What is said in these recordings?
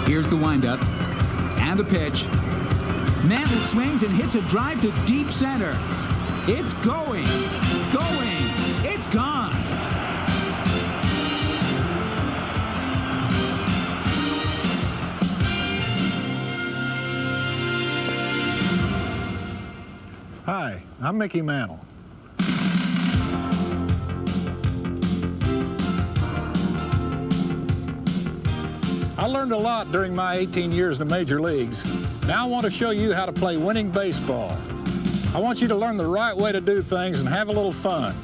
Here's the windup and the pitch. Mantle swings and hits a drive to deep center. It's going, it's gone. Hi, I'm Mickey Mantle. I learned a lot during my 18 years in the major leagues. Now I want to show you how to play winning baseball. I want you to learn the right way to do things and have a little fun.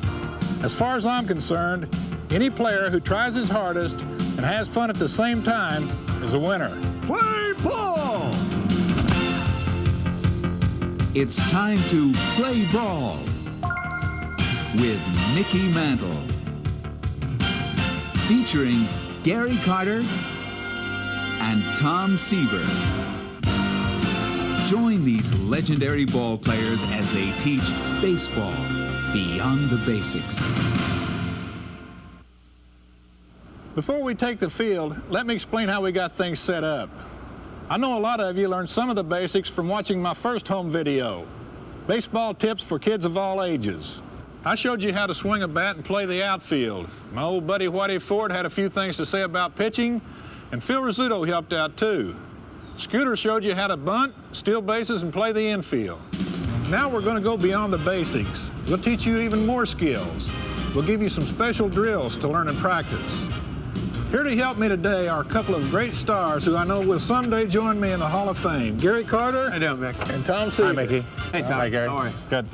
As far as I'm concerned, any player who tries his hardest and has fun at the same time is a winner. Play ball! It's time to play ball with Mickey Mantle. Featuring Gary Carter and Tom Seaver. Join these legendary ball players as they teach baseball beyond the basics. Before we take the field, let me explain how we got things set up. I know a lot of you learned some of the basics from watching my first home video, Baseball Tips for Kids of All Ages. I showed you how to swing a bat and play the outfield. My old buddy Whitey Ford had a few things to say about pitching, and Phil Rizzuto helped out too. Scooter showed you how to bunt, steal bases, and play the infield. Now we're going to go beyond the basics. We'll teach you even more skills. We'll give you some special drills to learn and practice. Here to help me today are a couple of great stars who I know will someday join me in the Hall of Fame. Gary Carter. How you doing, Mick? And Tom Seaver. Hi, Mickey. Hey, Tom. Hi, Gary. How are you? Good.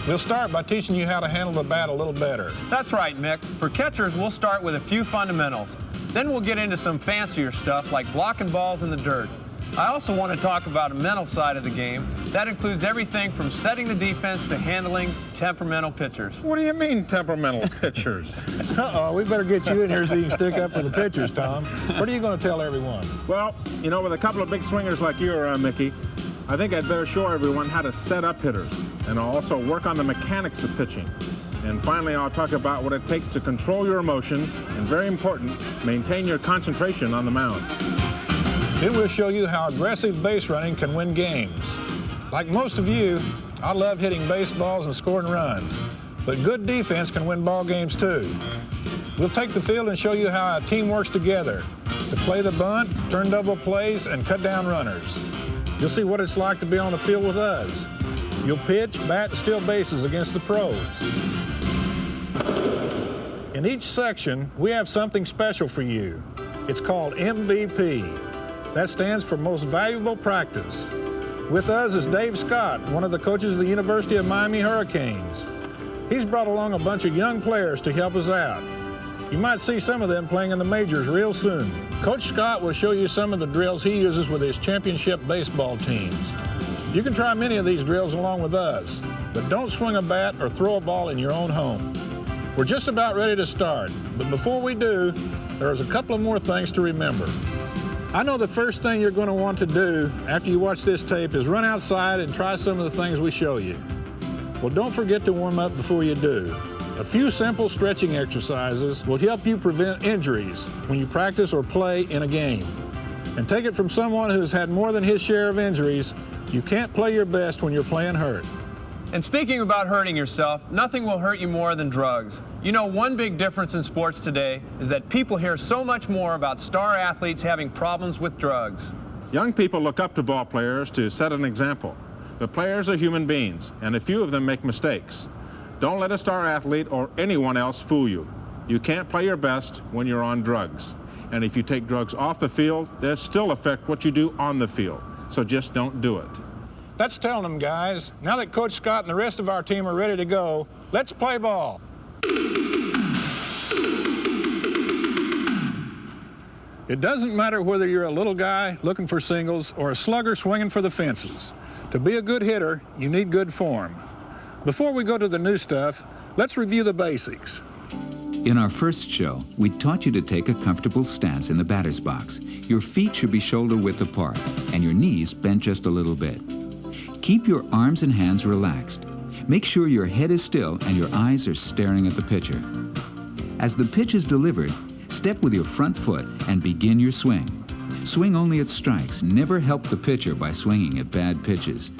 We'll start by teaching you how to handle the bat a little better. That's right, Mick. For catchers, we'll start with a few fundamentals. Then we'll get into some fancier stuff like blocking balls in the dirt. I also want to talk about a mental side of the game. That includes everything from setting the defense to handling temperamental pitchers. What do you mean, temperamental pitchers? Uh-oh, we better get you in here so you can stick up for the pitchers, Tom. What are you going to tell everyone? Well, you know, with a couple of big swingers like you around, Mickey, I think I'd better show everyone how to set up hitters, and I'll also work on the mechanics of pitching. And finally, I'll talk about what it takes to control your emotions, and very important, maintain your concentration on the mound. Then we'll show you how aggressive base running can win games. Like most of you, I love hitting baseballs and scoring runs, but good defense can win ball games too. We'll take the field and show you how a team works together to play the bunt, turn double plays, and cut down runners. You'll see what it's like to be on the field with us. You'll pitch, bat, and steal bases against the pros. In each section, we have something special for you. It's called MVP. That stands for Most Valuable Practice. With us is Dave Scott, one of the coaches of the University of Miami Hurricanes. He's brought along a bunch of young players to help us out. You might see some of them playing in the majors real soon. Coach Scott will show you some of the drills he uses with his championship baseball teams. You can try many of these drills along with us, but don't swing a bat or throw a ball in your own home. We're just about ready to start, but before we do, there's a couple of more things to remember. I know the first thing you're going to want to do after you watch this tape is run outside and try some of the things we show you. Well, don't forget to warm up before you do. A few simple stretching exercises will help you prevent injuries when you practice or play in a game. And take it from someone who's had more than his share of injuries, you can't play your best when you're playing hurt. And speaking about hurting yourself, nothing will hurt you more than drugs. You know, one big difference in sports today is that people hear so much more about star athletes having problems with drugs. Young people look up to ball players to set an example. But players are human beings, and a few of them make mistakes. Don't let a star athlete or anyone else fool you. You can't play your best when you're on drugs. And if you take drugs off the field, they'll still affect what you do on the field. So just don't do it. That's telling them, guys. Now that Coach Scott and the rest of our team are ready to go, let's play ball. It doesn't matter whether you're a little guy looking for singles or a slugger swinging for the fences. To be a good hitter, you need good form. Before we go to the new stuff, let's review the basics. In our first show, we taught you to take a comfortable stance in the batter's box. Your feet should be shoulder width apart and your knees bent just a little bit. Keep your arms and hands relaxed. Make sure your head is still and your eyes are staring at the pitcher. As the pitch is delivered, step with your front foot and begin your swing. Swing only at strikes. Never help the pitcher by swinging at bad pitches.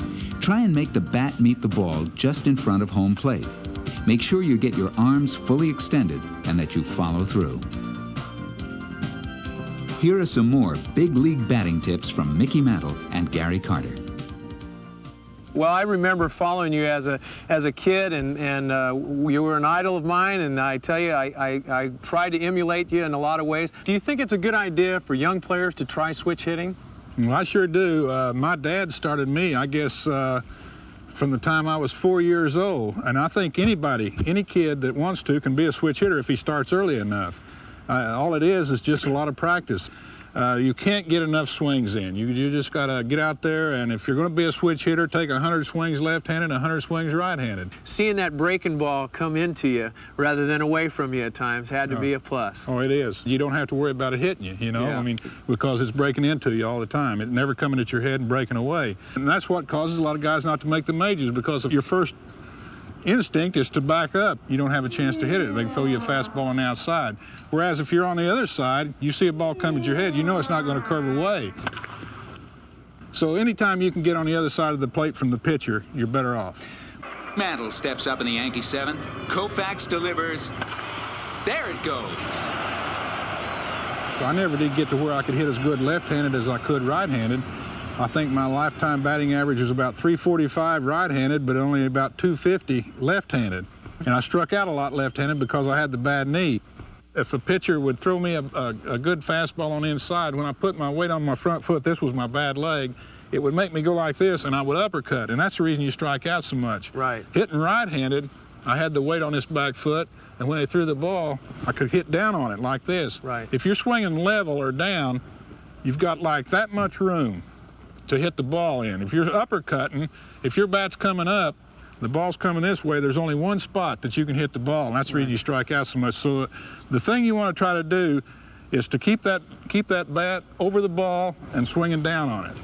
Try and make the bat meet the ball just in front of home plate. Make sure you get your arms fully extended and that you follow through. Here are some more big league batting tips from Mickey Mantle and Gary Carter. Well, I remember following you as a kid, and you were an idol of mine, and I tell you, I tried to emulate you in a lot of ways. Do you think it's a good idea for young players to try switch hitting? Well, I sure do. My dad started me, I guess, from the time I was 4 years old, and I think any kid that wants to can be a switch hitter if he starts early enough. All it is just a lot of practice. You can't get enough swings in. You just got to get out there, and if you're going to be a switch hitter, take 100 swings left-handed, 100 swings right-handed. Seeing that breaking ball come into you rather than away from you at times had to be a plus. Oh, it is. You don't have to worry about it hitting you, you know? Yeah. I mean, because it's breaking into you all the time. It's never coming at your head and breaking away. And that's what causes a lot of guys not to make the majors, because if your first instinct is to back up, you don't have a chance to hit it. They can throw you a fastball on the outside. Whereas if you're on the other side, you see a ball come at your head, you know it's not going to curve away. So anytime you can get on the other side of the plate from the pitcher, you're better off. Mantle steps up in the Yankee seventh. Koufax delivers. There it goes. So I never did get to where I could hit as good left-handed as I could right-handed. I think my lifetime batting average was about 345 right-handed, but only about 250 left-handed. And I struck out a lot left-handed because I had the bad knee. If a pitcher would throw me a good fastball on the inside, when I put my weight on my front foot, this was my bad leg, it would make me go like this, and I would uppercut, and that's the reason you strike out so much. Right. Hitting right-handed, I had the weight on this back foot, and when they threw the ball, I could hit down on it like this. Right. If you're swinging level or down, you've got like that much room to hit the ball in. If you're uppercutting, if your bat's coming up, the ball's coming this way, there's only one spot that you can hit the ball, and that's the reason you strike out so much. So the thing you want to try to do is to keep that bat over the ball and swinging down on it.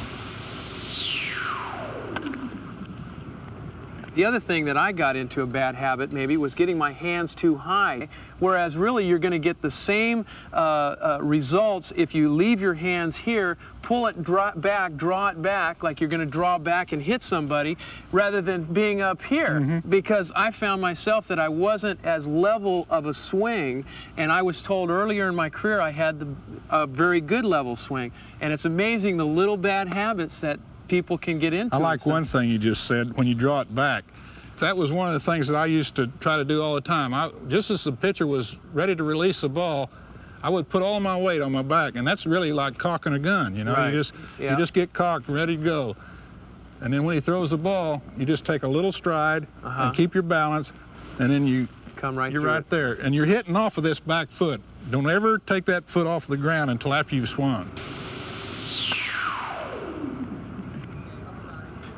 The other thing that I got into a bad habit maybe was getting my hands too high, whereas really you're going to get the same results if you leave your hands here, pull it draw it back like you're going to draw back and hit somebody, rather than being up here. Because I found myself that I wasn't as level of a swing, and I was told earlier in my career I had a very good level swing. And it's amazing the little bad habits that people can get into. I like one thing you just said, when you draw it back. That was one of the things that I used to try to do all the time. Just as the pitcher was ready to release the ball, I would put all my weight on my back, and that's really like cocking a gun, you know? Right. You just get cocked, ready to go. And then when he throws the ball, you just take a little stride and keep your balance, and then you're right there. And you're hitting off of this back foot. Don't ever take that foot off the ground until after you've swung.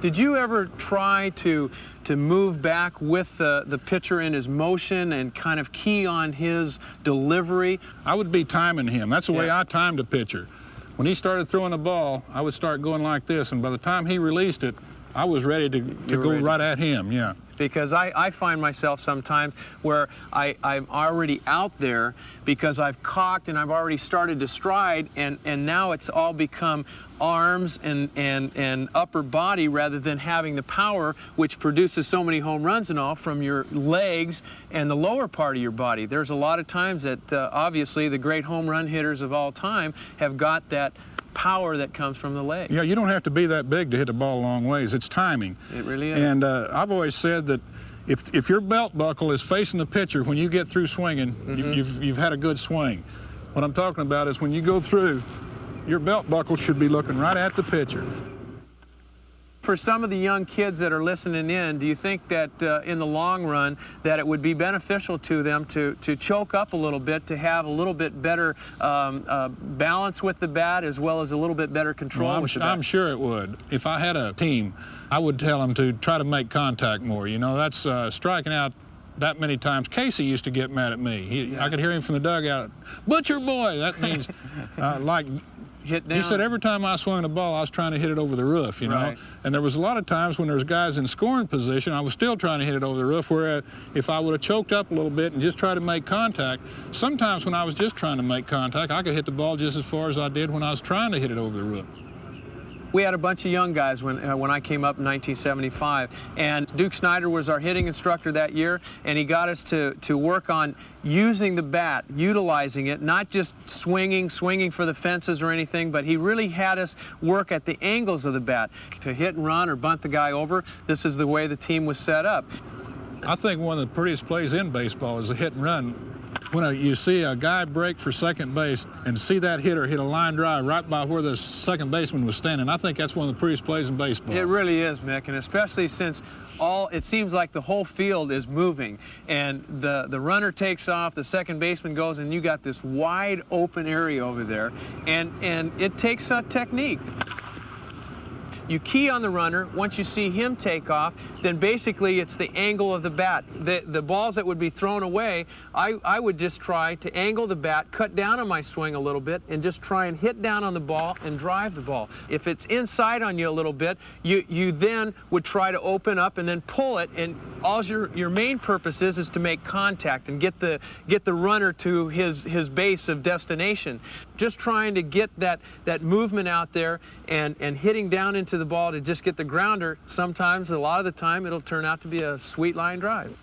Did you ever try to move back with the pitcher in his motion and kind of key on his delivery? I would be timing him. That's the way I timed a pitcher. When he started throwing the ball, I would start going like this, and by the time he released it, I was ready to go right at him, yeah. Because I find myself sometimes where I'm already out there because I've cocked and I've already started to stride, and now it's all become arms and upper body rather than having the power which produces so many home runs and all from your legs and the lower part of your body. There's a lot of times that obviously the great home run hitters of all time have got that power that comes from the legs. Yeah, you don't have to be that big to hit the ball a long ways. It's timing. It really is. And I've always said that if your belt buckle is facing the pitcher when you get through swinging, you've had a good swing. What I'm talking about is when you go through, your belt buckle should be looking right at the pitcher. For some of the young kids that are listening in, do you think that in the long run that it would be beneficial to them to choke up a little bit, to have a little bit better balance with the bat as well as a little bit better control with the bat? I'm sure it would. If I had a team, I would tell them to try to make contact more. You know, that's striking out that many times. Casey used to get mad at me. I could hear him from the dugout, "Butcher boy." That means like hit down. He said every time I swung the ball, I was trying to hit it over the roof, you know. Right. And there was a lot of times when there was guys in scoring position, I was still trying to hit it over the roof, where if I would have choked up a little bit and just tried to make contact, sometimes when I was just trying to make contact, I could hit the ball just as far as I did when I was trying to hit it over the roof. We had a bunch of young guys when I came up in 1975, and Duke Snyder was our hitting instructor that year, and he got us to work on using the bat, utilizing it, not just swinging for the fences or anything, but he really had us work at the angles of the bat. To hit and run or bunt the guy over, this is the way the team was set up. I think one of the prettiest plays in baseball is a hit and run. When you see a guy break for second base and see that hitter hit a line drive right by where the second baseman was standing, I think that's one of the prettiest plays in baseball. It really is, Mick, and especially since it seems like the whole field is moving, and the runner takes off, the second baseman goes, and you got this wide open area over there, and it takes technique. You key on the runner. Once you see him take off, then basically it's the angle of the bat. The balls that would be thrown away, I would just try to angle the bat, cut down on my swing a little bit, and just try and hit down on the ball and drive the ball. If it's inside on you a little bit, you then would try to open up and then pull it, and all your main purpose is to make contact and get the runner to his base of destination. Just trying to get that movement out there and hitting down into the ball to just get the grounder. Sometimes, a lot of the time, it'll turn out to be a sweet line drive.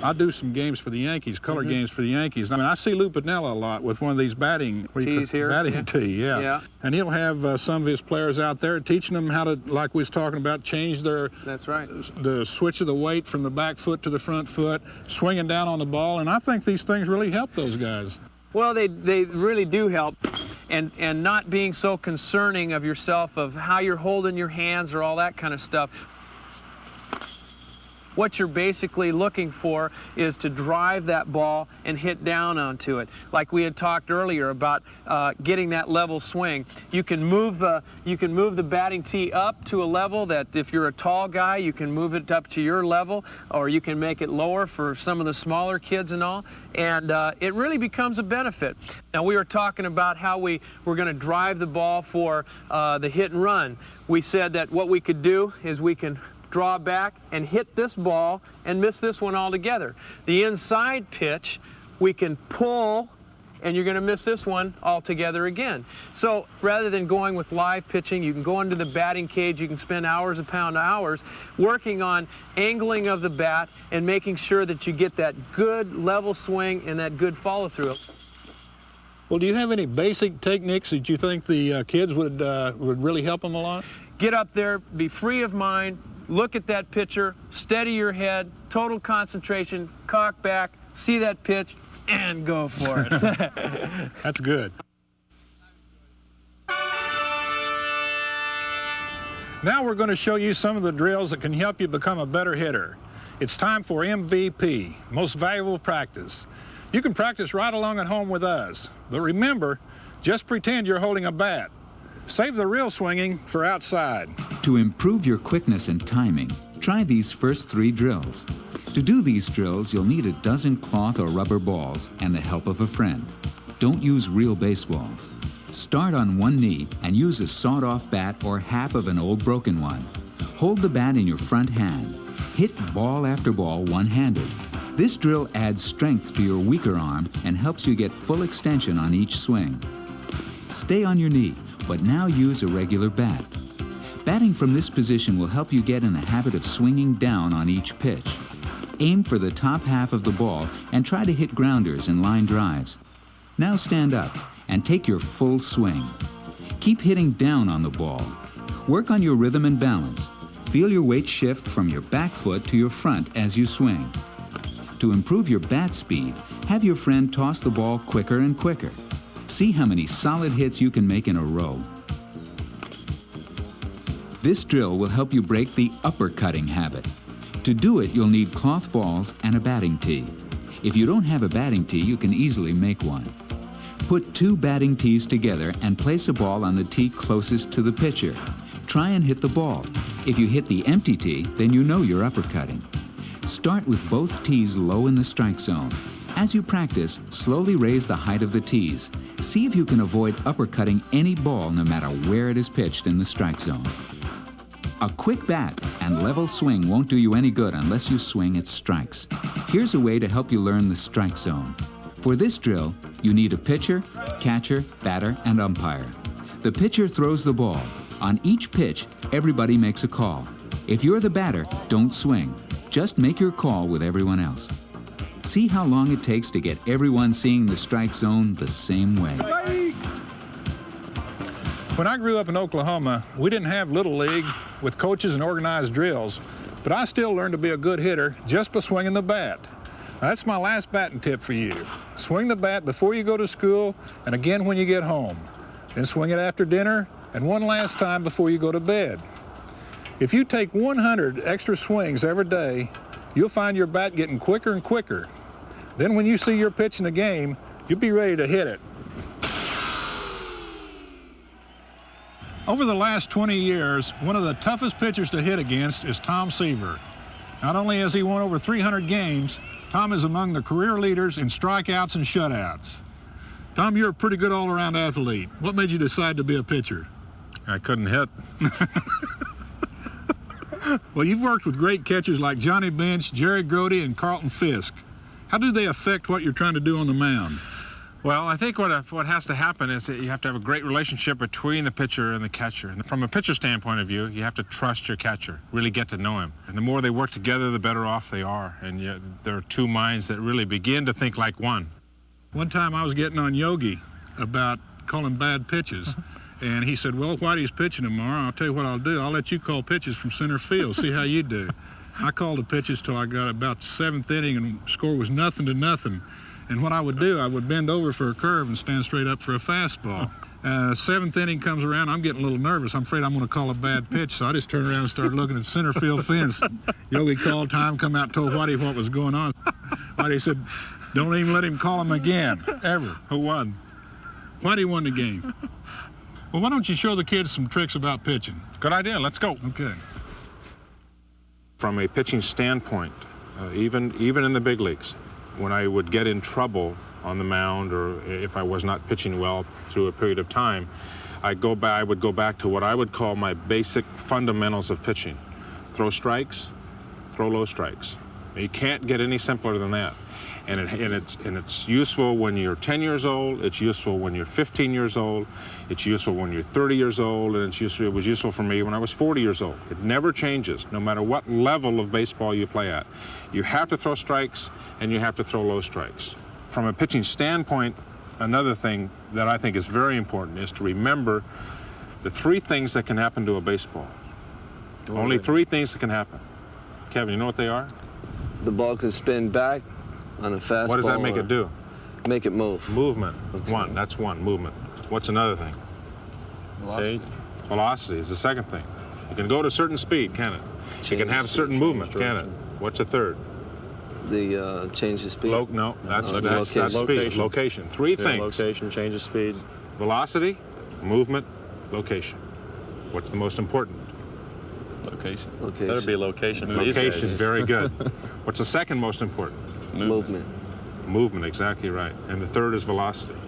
I do some games for the Yankees, color games for the Yankees. I mean, I see Lou Piniella a lot with one of these batting tees here. Batting tee, yeah. And he'll have some of his players out there teaching them how to, like we was talking about, change their. That's right. The switch of the weight from the back foot to the front foot, swinging down on the ball, and I think these things really help those guys. Well, they really do help, and not being so concerning of yourself, of how you're holding your hands or all that kind of stuff. What you're basically looking for is to drive that ball and hit down onto it. Like we had talked earlier about getting that level swing. You can move the batting tee up to a level that if you're a tall guy, you can move it up to your level, or you can make it lower for some of the smaller kids and all. And it really becomes a benefit. Now, we were talking about how we were going to drive the ball for the hit and run. We said that what we could do is we can draw back and hit this ball and miss this one altogether. The inside pitch, we can pull, and you're going to miss this one altogether again. So rather than going with live pitching, you can go into the batting cage, you can spend hours upon hours working on angling of the bat and making sure that you get that good level swing and that good follow through. Well, do you have any basic techniques that you think the kids would really help them a lot? Get up there, be free of mind, look at that pitcher, steady your head, total concentration, cock back, see that pitch, and go for it. That's good. Now we're going to show you some of the drills that can help you become a better hitter. It's time for MVP, Most Valuable Practice. You can practice right along at home with us, but remember, just pretend you're holding a bat. Save the real swinging for outside. To improve your quickness and timing, try these first 3 drills. To do these drills, you'll need a dozen cloth or rubber balls and the help of a friend. Don't use real baseballs. Start on one knee and use a sawed-off bat or half of an old broken one. Hold the bat in your front hand. Hit ball after ball one-handed. This drill adds strength to your weaker arm and helps you get full extension on each swing. Stay on your knee, but now use a regular bat. Batting from this position will help you get in the habit of swinging down on each pitch. Aim for the top half of the ball and try to hit grounders and line drives. Now stand up and take your full swing. Keep hitting down on the ball. Work on your rhythm and balance. Feel your weight shift from your back foot to your front as you swing. To improve your bat speed, have your friend toss the ball quicker and quicker. See how many solid hits you can make in a row. This drill will help you break the uppercutting habit. To do it, you'll need cloth balls and a batting tee. If you don't have a batting tee, you can easily make one. Put 2 batting tees together and place a ball on the tee closest to the pitcher. Try and hit the ball. If you hit the empty tee, then you know you're uppercutting. Start with both tees low in the strike zone. As you practice, slowly raise the height of the tees. See if you can avoid uppercutting any ball no matter where it is pitched in the strike zone. A quick bat and level swing won't do you any good unless you swing at strikes. Here's a way to help you learn the strike zone. For this drill, you need a pitcher, catcher, batter, and umpire. The pitcher throws the ball. On each pitch, everybody makes a call. If you're the batter, don't swing. Just make your call with everyone else. See how long it takes to get everyone seeing the strike zone the same way. When I grew up in Oklahoma, we didn't have Little League with coaches and organized drills, but I still learned to be a good hitter just by swinging the bat. Now, that's my last batting tip for you. Swing the bat before you go to school and again when you get home. Then swing it after dinner and one last time before you go to bed. If you take 100 extra swings every day, you'll find your bat getting quicker and quicker. Then when you see your pitch in the game, you'll be ready to hit it. Over the last 20 years, one of the toughest pitchers to hit against is Tom Seaver. Not only has he won over 300 games, Tom is among the career leaders in strikeouts and shutouts. Tom, you're a pretty good all-around athlete. What made you decide to be a pitcher? I couldn't hit. Well, you've worked with great catchers like Johnny Bench, Jerry Grody, and Carlton Fisk. How do they affect what you're trying to do on the mound? Well, I think what has to happen is that you have to have a great relationship between the pitcher and the catcher. And from a pitcher standpoint of view, you have to trust your catcher, really get to know him. And the more they work together, the better off they are. And there are two minds that really begin to think like one. One time I was getting on Yogi about calling bad pitches. And he said, well, Whitey's pitching tomorrow. I'll tell you what I'll do. I'll let you call pitches from center field, see how you do. I called the pitches till I got about the 7th inning and the score was 0-0. And what I would do, I would bend over for a curve and stand straight up for a fastball. 7th inning comes around, I'm getting a little nervous. I'm afraid I'm going to call a bad pitch, so I just turned around and started looking at center field fence. Yogi called time, come out and told Whitey what was going on. Whitey said, don't even let him call him again, ever. Who won? Whitey won the game. Well, why don't you show the kids some tricks about pitching? Good idea, let's go. Okay. From a pitching standpoint, even in the big leagues, when I would get in trouble on the mound or if I was not pitching well through a period of time, I would go back to what I would call my basic fundamentals of pitching. Throw strikes, throw low strikes. You can't get any simpler than that. And it's useful when you're 10 years old, it's useful when you're 15 years old, it's useful when you're 30 years old, and it was useful for me when I was 40 years old. It never changes, no matter what level of baseball you play at. You have to throw strikes, and you have to throw low strikes. From a pitching standpoint, another thing that I think is very important is to remember the 3 things that can happen to a baseball. Only 3 things that can happen. Kevin, you know what they are? The ball can spin back on a fastball. What does that make it do? Make it move. Movement. Okay. That's one, movement. What's another thing? Velocity. Velocity is the second thing. You can go to a certain speed, can it? You can have certain movement, can it? What's the third? The change the speed. No, that's location. speed. Location. 3 things. Location, change of speed. Velocity, movement, location. What's the most important? Location. Location. Better be location. for these Location, guys. very good. What's the second most important? Movement. Movement, exactly right. And the third is velocity.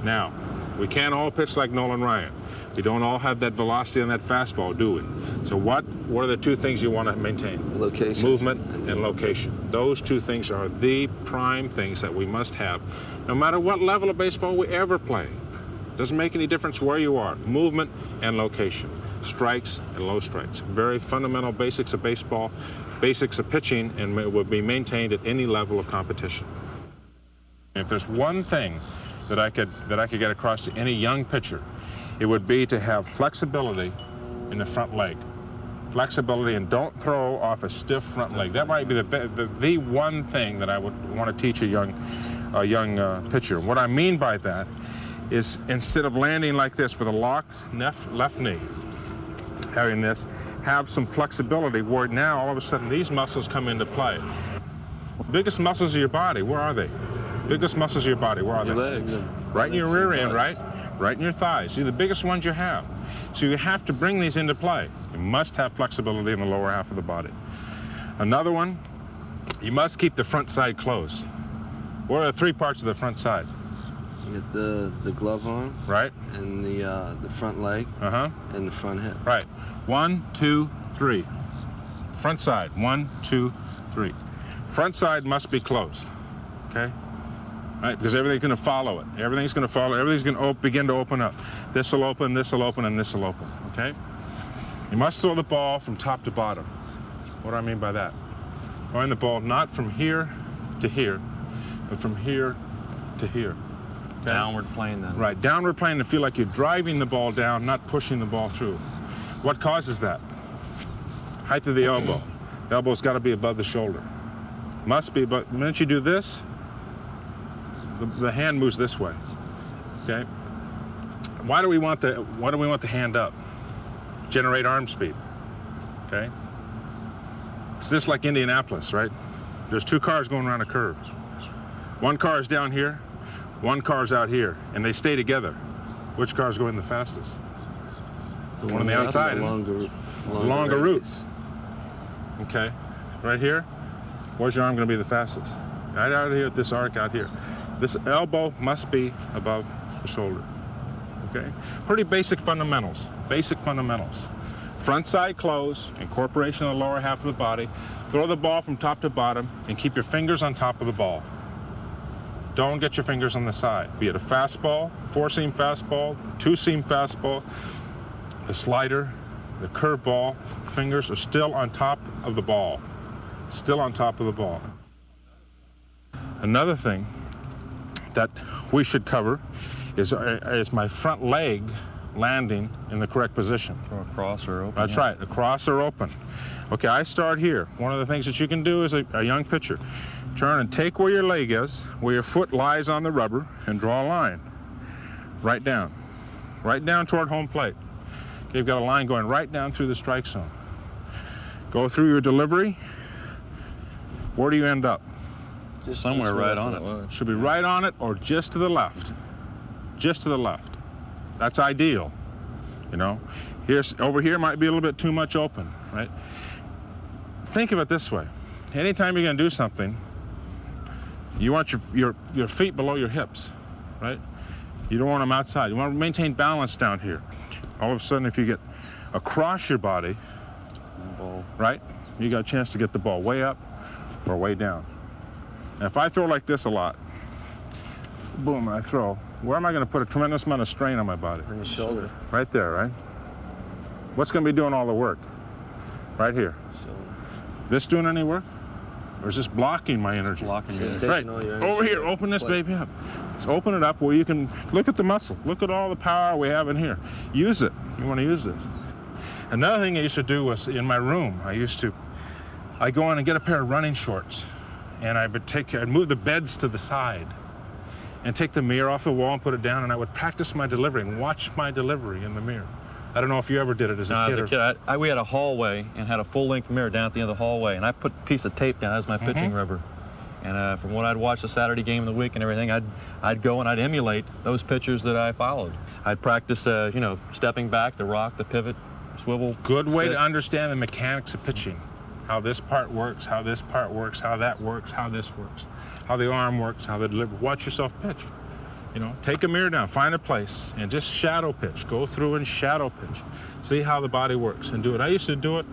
Now, we can't all pitch like Nolan Ryan. We don't all have that velocity on that fastball, do we? So what are the 2 things you want to maintain? Location. Movement and location. Those 2 things are the prime things that we must have, no matter what level of baseball we ever play. Doesn't make any difference where you are. Movement and location. Strikes and low strikes. Very fundamental basics of baseball, basics of pitching, and it will be maintained at any level of competition. If there's one thing that I could get across to any young pitcher, it would be to have flexibility in the front leg. Flexibility, and don't throw off a stiff front leg. That might be the one thing that I would want to teach a young pitcher. What I mean by that is instead of landing like this with a locked left knee, having this, have some flexibility where now all of a sudden these muscles come into play. Biggest muscles of your body, where are they? Biggest muscles of your body, where are Your they? legs. Right in your rear end, thighs. right? Right in your thighs. These are the biggest ones you have. So you have to bring these into play. You must have flexibility in the lower half of the body. Another one, you must keep the front side closed. What are the three parts of the front side? You get the glove arm, Right? and the front leg, Uh-huh. and the front hip. Right. 1, 2, 3. Front side. 1, 2, 3. Front side must be closed. Okay? Right? Because everything's going to follow it. Everything's going to follow. Everything's going to begin to open up. This will open, and this will open. Okay? You must throw the ball from top to bottom. What do I mean by that? Throwing the ball not from here to here, but from here to here. Okay? Downward plane then. Right, downward plane to feel like you're driving the ball down, not pushing the ball through. What causes that? Height of the elbow. The elbow's got to be above the shoulder. Must be, but the minute you do this, the hand moves this way. Okay? Why do we want the hand up? Generate arm speed. Okay? It's just like Indianapolis, right? There's two cars going around a curve. One car is down here, one car's out here, and they stay together. Which car's going the fastest? The one on the outside. The longer route. radius. Okay, right here, where's your arm going to be the fastest? Right out here, this arc out here. This elbow must be above the shoulder. Okay, pretty basic fundamentals. Front side close, incorporation of the lower half of the body. Throw the ball from top to bottom and keep your fingers on top of the ball. Don't get your fingers on the side. Be it a fastball, 4-seam fastball, 2-seam fastball, the slider, the curveball, fingers are still on top of the ball. Still on top of the ball. Another thing that we should cover is my front leg landing in the correct position. Throw across or open. That's right, across or open. Okay, I start here. One of the things that you can do as a young pitcher, turn and take where your leg is, where your foot lies on the rubber, and draw a line. Right down toward home plate. Okay, you've got a line going right down through the strike zone. Go through your delivery. Where do you end up? Just Somewhere right on it. it. Should be right on it or just to the left. Just to the left. That's ideal. You know, over here might be a little bit too much open, right? Think of it this way. Anytime you're going to do something, you want your feet below your hips, right? You don't want them outside. You want to maintain balance down here. All of a sudden, if you get across your body, right, you got a chance to get the ball way up or way down. And if I throw like this a lot, boom, I throw, where am I going to put a tremendous amount of strain on my body? On your shoulder. Right there, right? What's going to be doing all the work? Right here. Shoulder. This doing any work? Or is this blocking my energy? Blocking So your it's energy. taking all your Over energy here, off open the this plate. baby up. Let's open it up where you can look at the muscle. Look at all the power we have in here. Use it. You want to use this. Another thing I used to do was in my room, I'd go in and get a pair of running shorts, and I'd move the beds to the side and take the mirror off the wall and put it down, and I would practice my delivery and watch my delivery in the mirror. I don't know if you ever did it as a No, kid. as a kid, we had a hallway and had a full-length mirror down at the end of the hallway, and I put a piece of tape down as my pitching rubber. And from what I'd watch the Saturday game of the week and everything, I'd go and I'd emulate those pitchers that I followed. I'd practice, stepping back, the rock, the pivot, swivel. Good way sit. to understand the mechanics of pitching. How this part works, how this part works, how that works, how this works, how the arm works, how the delivery. Watch yourself pitch. You know, take a mirror down, find a place, and just shadow pitch. Go through and shadow pitch. See how the body works and do it. I used to do it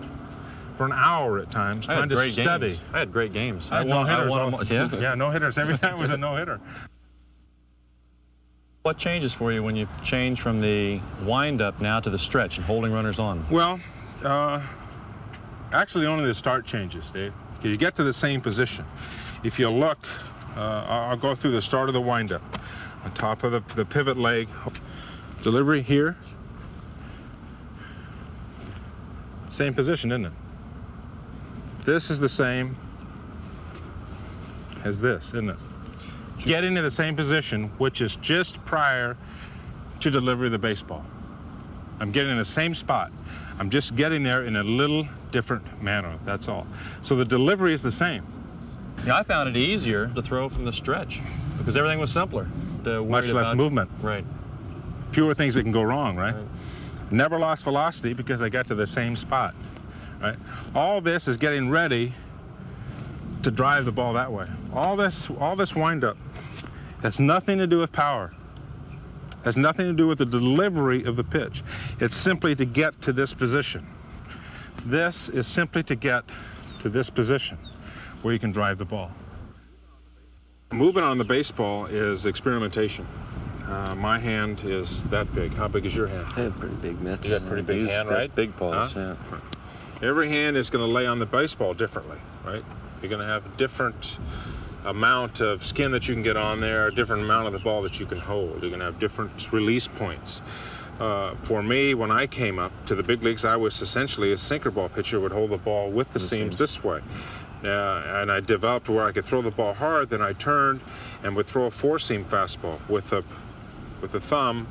for an hour at times, I trying had to great study. games. I had great games. I had no hitters. Yeah. Yeah, no hitters. Every time was a no hitter. What changes for you when you change from the wind-up now to the stretch and holding runners on? Well, actually only the start changes, Dave, because you get to the same position. If you look, I'll go through the start of the windup. On top of the pivot leg, delivery here. Same position, isn't it? This is the same as this, isn't it? Get into the same position, which is just prior to delivery of the baseball. I'm getting in the same spot. I'm just getting there in a little different manner, that's all. So the delivery is the same. Yeah, I found it easier to throw from the stretch because everything was simpler. Much less movement. Right. Fewer things that can go wrong, right? Never lost velocity because I got to the same spot, right? All this is getting ready to drive the ball that way. All this wind-up has nothing to do with power. Has nothing to do with the delivery of the pitch. It's simply to get to this position. This is simply to get to this position where you can drive the ball. Movement on the baseball is experimentation. My hand is that big. How big is your hand? I have pretty big mitts. You got a pretty big hand, right? Big paws, Huh? yeah. Every hand is going to lay on the baseball differently, right? You're going to have a different amount of skin that you can get on there, a different amount of the ball that you can hold. You're going to have different release points. For me, when I came up to the big leagues, I was essentially a sinker ball pitcher, would hold the ball with the seams this way. And I developed where I could throw the ball hard, then I turned and would throw a four-seam fastball with the thumb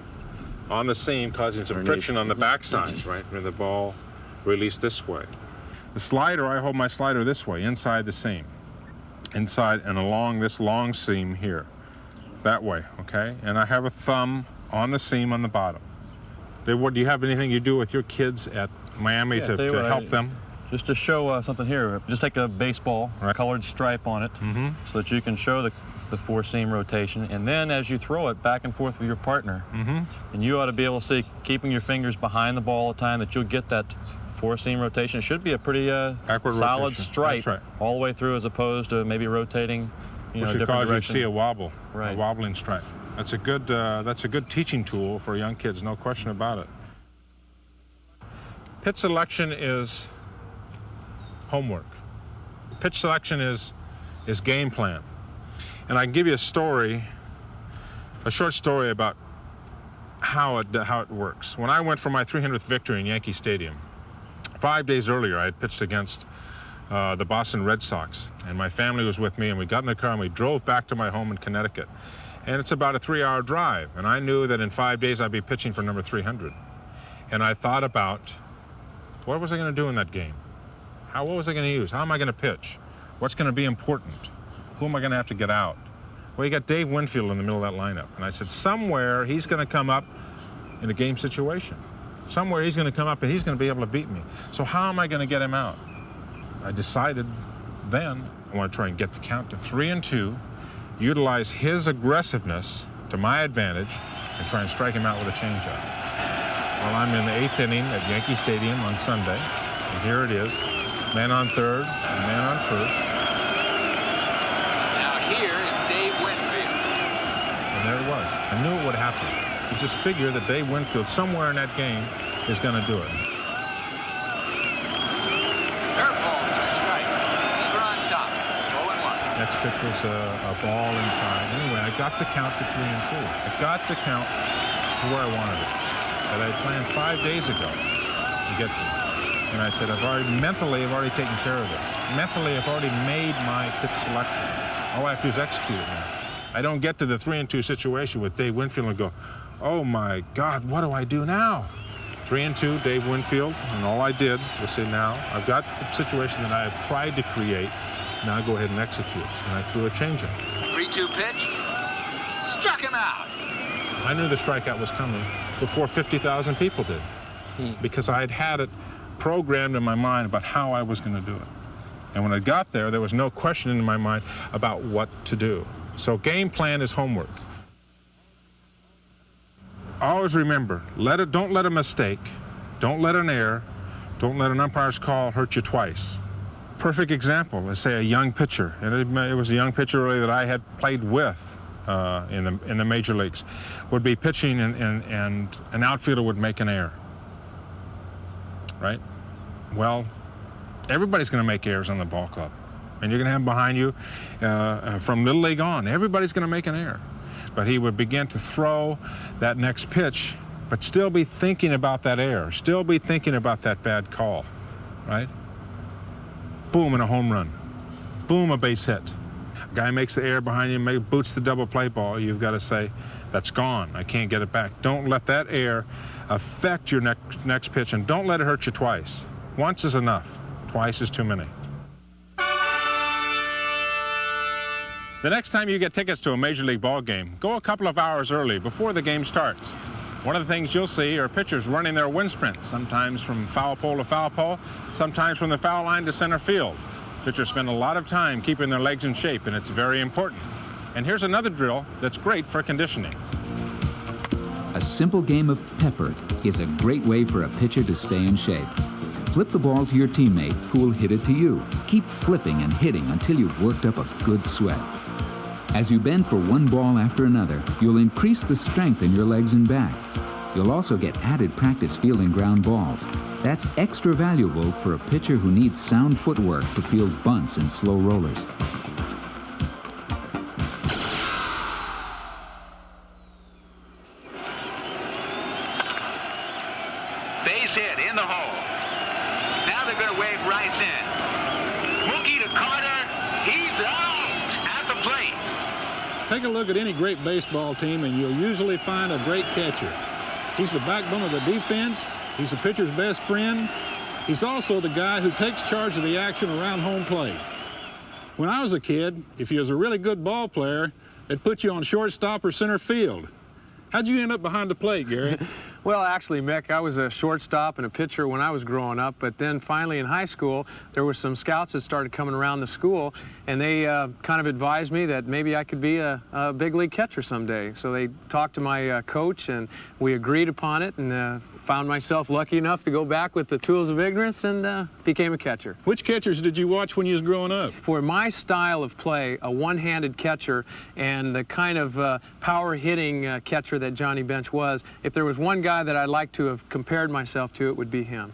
on the seam, causing some friction on the backside, right? And the ball released this way. The slider, I hold my slider this way, inside the seam. Inside and along this long seam here. That way, okay? And I have a thumb on the seam on the bottom. Do you have anything you do with your kids at Miami to help them? Just to show something here, just take a baseball, Right. colored stripe on it, so that you can show the four-seam rotation. And then as you throw it back and forth with your partner, and you ought to be able to see, keeping your fingers behind the ball all the time, that you'll get that four-seam rotation. It should be a pretty solid rotation. stripe That's right. all the way through, as opposed to maybe rotating, Which different would cause you to direction. see a wobble, Right. a wobbling stripe. That's a good teaching tool for young kids, no question about it. Pitch selection is homework. Pitch selection is game plan. And I can give you a short story about how it works. When I went for my 300th victory in Yankee Stadium, 5 days earlier I had pitched against the Boston Red Sox, and my family was with me, and we got in the car and we drove back to my home in Connecticut. And it's about a 3-hour drive, and I knew that in 5 days I'd be pitching for number 300. And I thought about, what was I going to do in that game? What was I going to use? How am I going to pitch? What's going to be important? Who am I going to have to get out? Well, you got Dave Winfield in the middle of that lineup. And I said, somewhere he's going to come up in a game situation. Somewhere he's going to come up and he's going to be able to beat me. So how am I going to get him out? I decided then I want to try and get the count to 3-2, utilize his aggressiveness to my advantage, and try and strike him out with a changeup. Well, I'm in the 8th inning at Yankee Stadium on Sunday, and here it is. Man on third, and man on first. Now here is Dave Winfield. And there it was. I knew it would happen. You just figure that Dave Winfield, somewhere in that game, is going to do it. Dirt ball for the strike. Seaver on top. 0-1. Next pitch was a ball inside. Anyway, I got the count to 3-2. I got the count to where I wanted it. That I had planned 5 days ago to get to. And I said, I've already taken care of this. Mentally, I've already made my pitch selection. All I have to do is execute it now. I don't get to the 3-2 situation with Dave Winfield and go, oh my God, what do I do now? 3-2, Dave Winfield, and all I did was say, now I've got the situation that I have tried to create. Now go ahead and execute. And I threw a changeup. 3-2 pitch. Struck him out. I knew the strikeout was coming before 50,000 people did, because I had it programmed in my mind about how I was going to do it. And when I got there, there was no question in my mind about what to do. So game plan is homework. Always remember, don't let a mistake, don't let an error, don't let an umpire's call hurt you twice. Perfect example, let's say a young pitcher, and it was a young pitcher really that I had played with in the major leagues, would be pitching and an outfielder would make an error, right? Well, everybody's going to make errors on the ball club, and you're going to have them behind you from Little League on. Everybody's going to make an error. But he would begin to throw that next pitch, but still be thinking about that error, still be thinking about that bad call, right? Boom, and a home run. Boom, a base hit. A guy makes the error behind you, boots the double play ball. You've got to say, that's gone. I can't get it back. Don't let that error affect your next pitch, and don't let it hurt you twice. Once is enough. Twice is too many. The next time you get tickets to a Major League ball game, go a couple of hours early before the game starts. One of the things you'll see are pitchers running their wind sprints, sometimes from foul pole to foul pole, sometimes from the foul line to center field. Pitchers spend a lot of time keeping their legs in shape, and it's very important. And here's another drill that's great for conditioning. A simple game of pepper is a great way for a pitcher to stay in shape. Flip the ball to your teammate, who will hit it to you. Keep flipping and hitting until you've worked up a good sweat. As you bend for one ball after another, you'll increase the strength in your legs and back. You'll also get added practice fielding ground balls. That's extra valuable for a pitcher who needs sound footwork to field bunts and slow rollers. Base hit in the hole. Now they're going to wave Rice in. Mookie to Carter. He's out at the plate. Take a look at any great baseball team and you'll usually find a great catcher. He's the backbone of the defense. He's the pitcher's best friend. He's also the guy who takes charge of the action around home plate. When I was a kid, if you was a really good ball player, they'd put you on shortstop or center field. How'd you end up behind the plate, Gary? Well, actually, Mick, I was a shortstop and a pitcher when I was growing up, but then finally in high school, there were some scouts that started coming around the school, and they kind of advised me that maybe I could be a big league catcher someday. So they talked to my coach, and we agreed upon it, and found myself lucky enough to go back with the tools of ignorance and became a catcher. Which catchers did you watch when you was growing up? For my style of play, a one-handed catcher and the kind of power-hitting catcher that Johnny Bench was, if there was one guy that I'd like to have compared myself to, it would be him.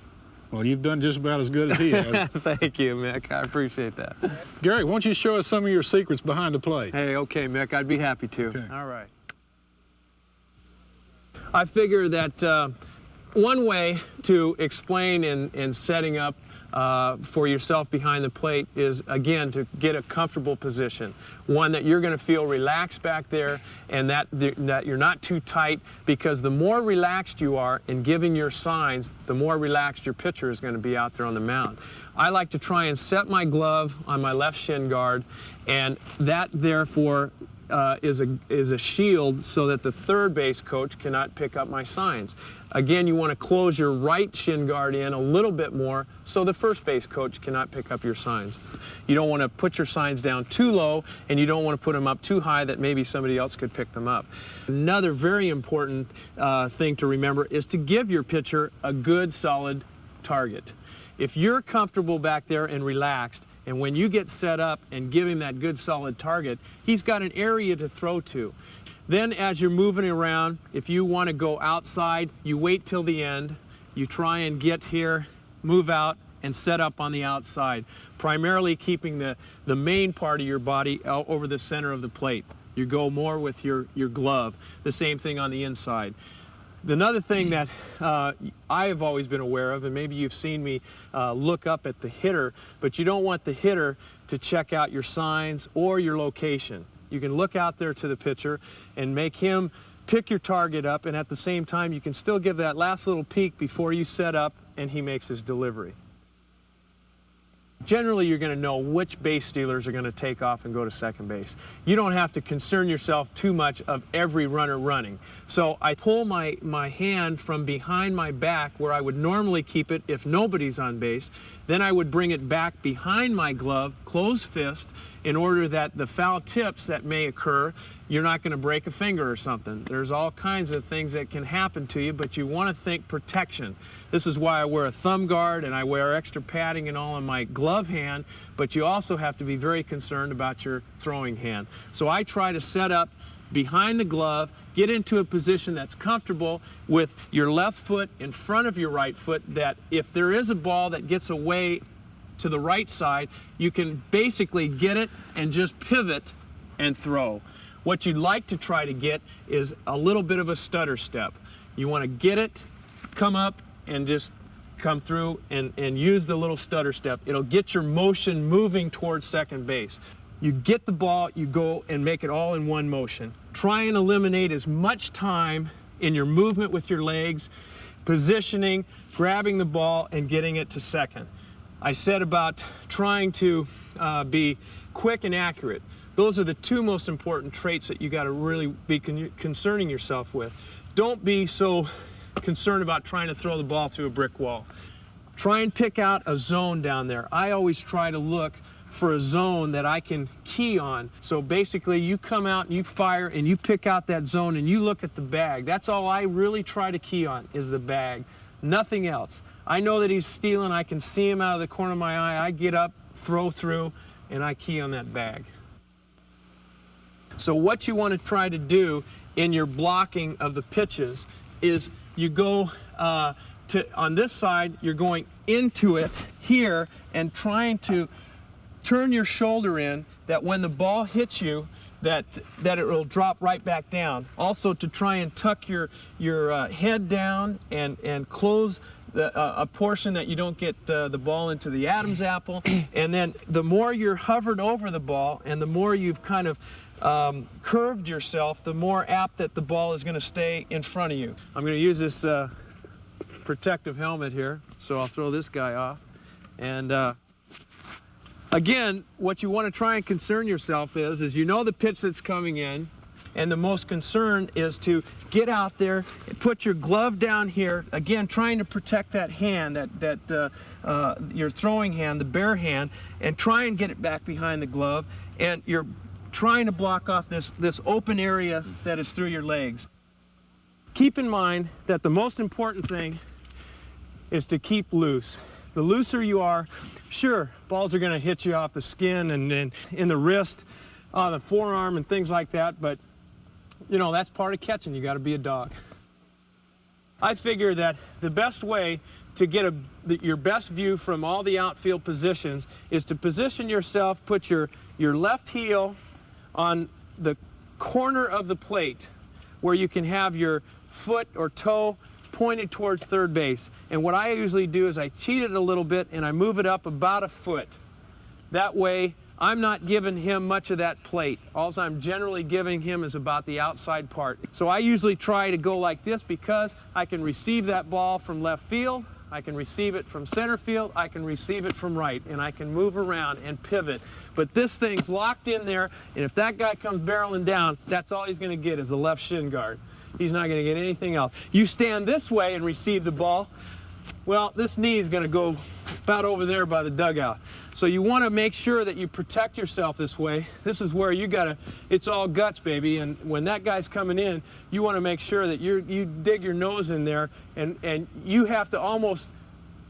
Well, you've done just about as good as he has. Thank you, Mick. I appreciate that. Gary, why don't you show us some of your secrets behind the plate? Hey, okay, Mick, I'd be happy to. Okay. All right. I figure that one way to explain in setting up for yourself behind the plate is, again, to get a comfortable position. One that you're going to feel relaxed back there and that you're not too tight, because the more relaxed you are in giving your signs, the more relaxed your pitcher is going to be out there on the mound. I like to try and set my glove on my left shin guard, and that therefore is a shield so that the third base coach cannot pick up my signs. Again, you want to close your right shin guard in a little bit more so the first base coach cannot pick up your signs. You don't want to put your signs down too low, and you don't want to put them up too high that maybe somebody else could pick them up. Another very important thing to remember is to give your pitcher a good, solid target. If you're comfortable back there and relaxed, and when you get set up and give him that good solid target, he's got an area to throw to. Then as you're moving around, if you want to go outside, you wait till the end. You try and get here, move out, and set up on the outside, primarily keeping the main part of your body out over the center of the plate. You go more with your glove. The same thing on the inside. Another thing that I have always been aware of, and maybe you've seen me look up at the hitter, but you don't want the hitter to check out your signs or your location. You can look out there to the pitcher and make him pick your target up, and at the same time you can still give that last little peek before you set up and he makes his delivery. Generally, you're going to know which base stealers are going to take off and go to second base. You don't have to concern yourself too much of every runner running. So I pull my hand from behind my back where I would normally keep it if nobody's on base. Then I would bring it back behind my glove, closed fist, in order that the foul tips that may occur, you're not going to break a finger or something. There's all kinds of things that can happen to you, but you want to think protection. This is why I wear a thumb guard and I wear extra padding and all in my glove hand, but you also have to be very concerned about your throwing hand. So I try to set up behind the glove, get into a position that's comfortable with your left foot in front of your right foot, that if there is a ball that gets away to the right side, you can basically get it and just pivot and throw. What you'd like to try to get is a little bit of a stutter step. You want to get it, come up, and just come through and use the little stutter step. It'll get your motion moving towards second base. You get the ball, you go and make it all in one motion. Try and eliminate as much time in your movement with your legs, positioning, grabbing the ball, and getting it to second. I said about trying to be quick and accurate. Those are the two most important traits that you got to really be concerning yourself with. Don't be so concerned about trying to throw the ball through a brick wall. Try and pick out a zone down there. I always try to look for a zone that I can key on. So basically you come out and you fire and you pick out that zone and you look at the bag. That's all I really try to key on, is the bag, nothing else. I know that he's stealing, I can see him out of the corner of my eye, I get up, throw through, and I key on that bag. So what you want to try to do in your blocking of the pitches is you go on this side, you're going into it here and trying to turn your shoulder in, that when the ball hits you, that it will drop right back down. Also to try and tuck your head down and close a portion that you don't get the ball into the Adam's apple. And then the more you're hovered over the ball and the more you've kind of curved yourself, the more apt that the ball is going to stay in front of you. I'm going to use this protective helmet here, so I'll throw this guy off. And again, what you want to try and concern yourself is you know the pitch that's coming in, and the most concern is to get out there and put your glove down here, again trying to protect that hand, your throwing hand, the bare hand, and try and get it back behind the glove, and you're trying to block off this open area that is through your legs. Keep in mind that the most important thing is to keep loose. The looser you are, sure, balls are going to hit you off the skin and in the wrist, on the forearm and things like that, but you know, that's part of catching. You got to be a dog. I figure that the best way to get your best view from all the outfield positions is to position yourself, put your left heel on the corner of the plate where you can have your foot or toe pointed towards third base. And what I usually do is I cheat it a little bit and I move it up about a foot. That way I'm not giving him much of that plate. All I'm generally giving him is about the outside part. So I usually try to go like this because I can receive that ball from left field, I can receive it from center field, I can receive it from right, and I can move around and pivot. But this thing's locked in there, and if that guy comes barreling down, that's all he's going to get is the left shin guard. He's not going to get anything else. You stand this way and receive the ball, well, this knee is going to go about over there by the dugout. So you want to make sure that you protect yourself this way. This is where you got to, it's all guts, baby. And when that guy's coming in, you want to make sure that you dig your nose in there, and you have to almost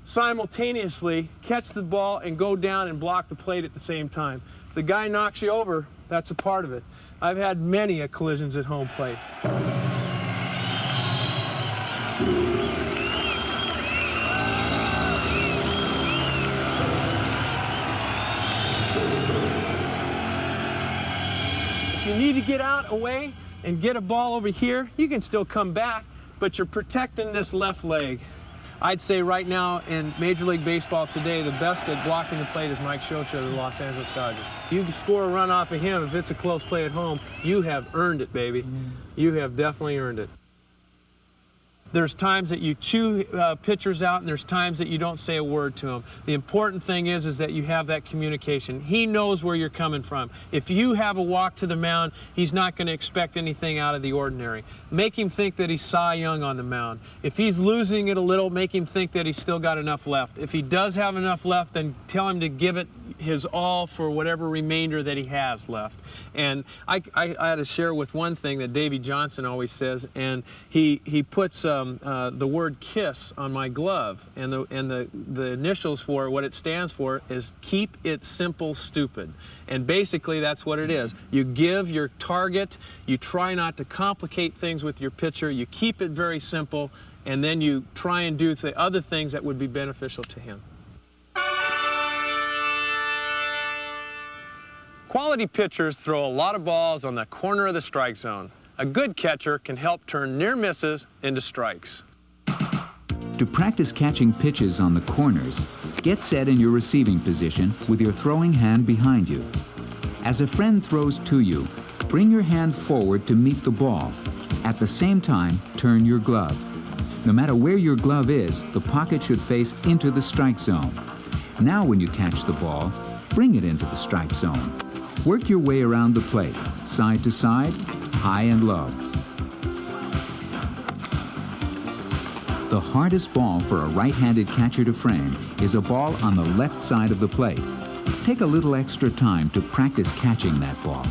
simultaneously catch the ball and go down and block the plate at the same time. If the guy knocks you over, that's a part of it. I've had many collisions at home plate. If you need to get out away and get a ball over here, you can still come back, but you're protecting this left leg. I'd say right now in Major League Baseball today, the best at blocking the plate is Mike Scioscia of the Los Angeles Dodgers. You can score a run off of him if it's a close play at home. You have earned it, baby. You have definitely earned it. There's times that you chew pitchers out, and there's times that you don't say a word to them. The important thing is that you have that communication. He knows where you're coming from. If you have a walk to the mound, he's not going to expect anything out of the ordinary. Make him think that he's Cy Young on the mound. If he's losing it a little, make him think that he's still got enough left. If he does have enough left, then tell him to give it his all for whatever remainder that he has left. And I had to share with one thing that Davey Johnson always says, and he puts the word KISS on my glove, and the initials for what it stands for is Keep It Simple Stupid. And basically that's what it is. You give your target, you try not to complicate things with your pitcher, you keep it very simple, and then you try and do the other things that would be beneficial to him. Quality pitchers throw a lot of balls on the corner of the strike zone. A good catcher can help turn near misses into strikes. To practice catching pitches on the corners, get set in your receiving position with your throwing hand behind you. As a friend throws to you, bring your hand forward to meet the ball. At the same time, turn your glove. No matter where your glove is, the pocket should face into the strike zone. Now when you catch the ball, bring it into the strike zone. Work your way around the plate, side to side, high and low. The hardest ball for a right-handed catcher to frame is a ball on the left side of the plate. Take a little extra time to practice catching that ball.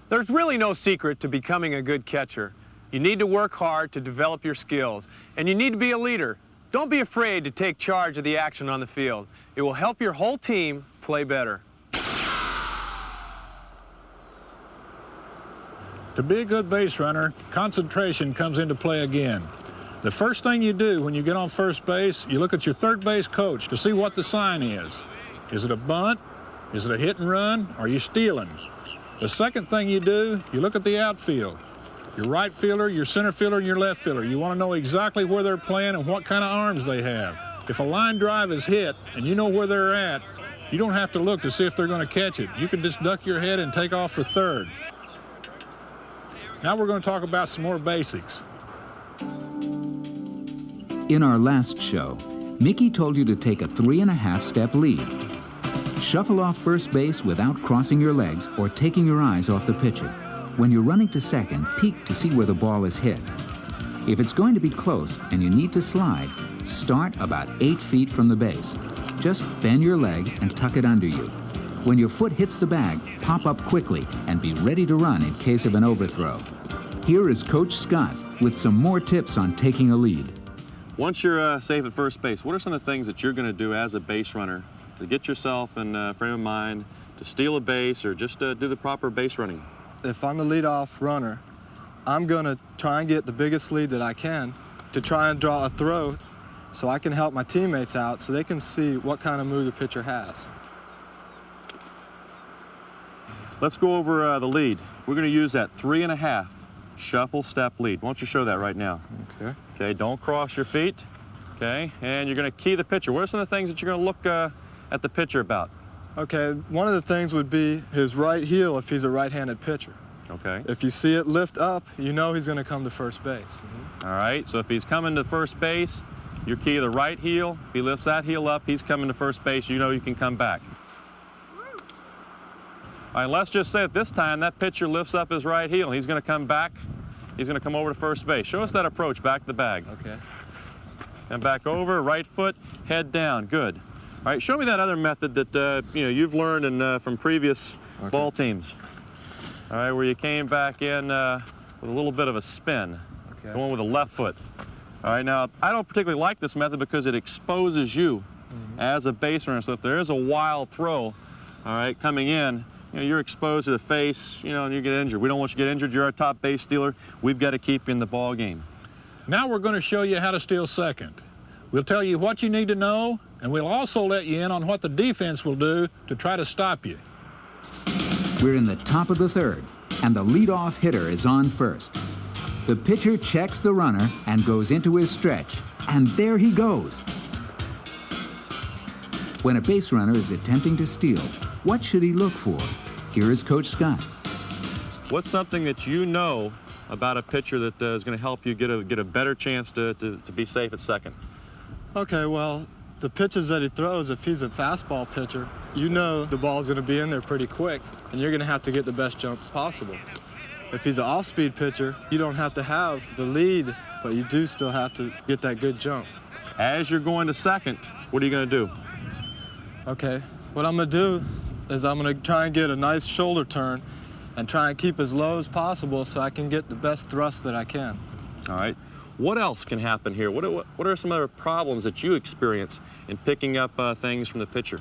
There's really no secret to becoming a good catcher. You need to work hard to develop your skills, and you need to be a leader. Don't be afraid to take charge of the action on the field. It will help your whole team play better. To be a good base runner, concentration comes into play again. The first thing you do when you get on first base, you look at your third base coach to see what the sign is. Is it a bunt? Is it a hit and run? Are you stealing? The second thing you do, you look at the outfield. Your right fielder, your center fielder, and your left fielder. You want to know exactly where they're playing and what kind of arms they have. If a line drive is hit and you know where they're at, you don't have to look to see if they're going to catch it. You can just duck your head and take off for third. Now we're going to talk about some more basics. In our last show, Mickey told you to take a 3.5-step lead. Shuffle off first base without crossing your legs or taking your eyes off the pitcher. When you're running to second, peek to see where the ball is hit. If it's going to be close and you need to slide, start about 8 feet from the base. Just bend your leg and tuck it under you. When your foot hits the bag, pop up quickly and be ready to run in case of an overthrow. Here is Coach Scott with some more tips on taking a lead. Once you're safe at first base, what are some of the things that you're going to do as a base runner to get yourself in frame of mind to steal a base or just do the proper base running? If I'm the leadoff runner, I'm going to try and get the biggest lead that I can to try and draw a throw so I can help my teammates out so they can see what kind of move the pitcher has. Let's go over the lead. We're going to use that 3.5 shuffle step lead. Why don't you show that right now? Okay. Okay, don't cross your feet. Okay, and you're going to key the pitcher. What are some of the things that you're going to look at the pitcher about? Okay, one of the things would be his right heel if he's a right-handed pitcher. Okay. If you see it lift up, you know he's going to come to first base. All right, so if he's coming to first base, you key the right heel. If he lifts that heel up, he's coming to first base. You know you can come back. All right, let's just say at this time that pitcher lifts up his right heel. He's going to come back. He's going to come over to first base. Show us that approach back to the bag. Okay. And back over, right foot, head down. Good. All right, show me that other method that you've learned from previous ball teams. All right, where you came back in with a little bit of a spin, going with a left foot. All right, now I don't particularly like this method because it exposes you as a base runner. So if there is a wild throw, all right, coming in, you're exposed to the face, and you get injured. We don't want you to get injured. You're our top base stealer. We've got to keep you in the ball game. Now we're going to show you how to steal second. We'll tell you what you need to know, and we'll also let you in on what the defense will do to try to stop you. We're in the top of the third, and the leadoff hitter is on first. The pitcher checks the runner and goes into his stretch, and there he goes. When a base runner is attempting to steal, what should he look for? Here is Coach Scott. What's something that you know about a pitcher that is going to help you get a better chance to be safe at second? Okay, well, the pitches that he throws, if he's a fastball pitcher, you know the ball's going to be in there pretty quick, and you're going to have to get the best jump possible. If he's an off-speed pitcher, you don't have to have the lead, but you do still have to get that good jump. As you're going to second, what are you going to do? Okay, what I'm going to do is I'm going to try and get a nice shoulder turn and try and keep as low as possible so I can get the best thrust that I can. All right. What else can happen here? What are some other problems that you experience in picking up things from the pitcher?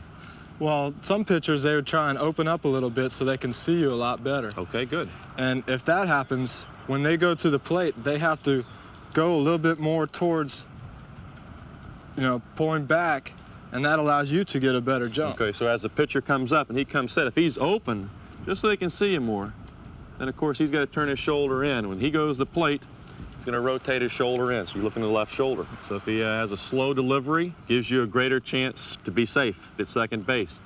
Well, some pitchers, they would try and open up a little bit so they can see you a lot better. Okay, good. And if that happens, when they go to the plate, they have to go a little bit more towards, pulling back, and that allows you to get a better jump. Okay, so as the pitcher comes up and he comes set, if he's open, just so they can see him more, then of course he's got to turn his shoulder in. When he goes to the plate, he's going to rotate his shoulder in, so you're looking at the left shoulder. So if he has a slow delivery, gives you a greater chance to be safe at second base.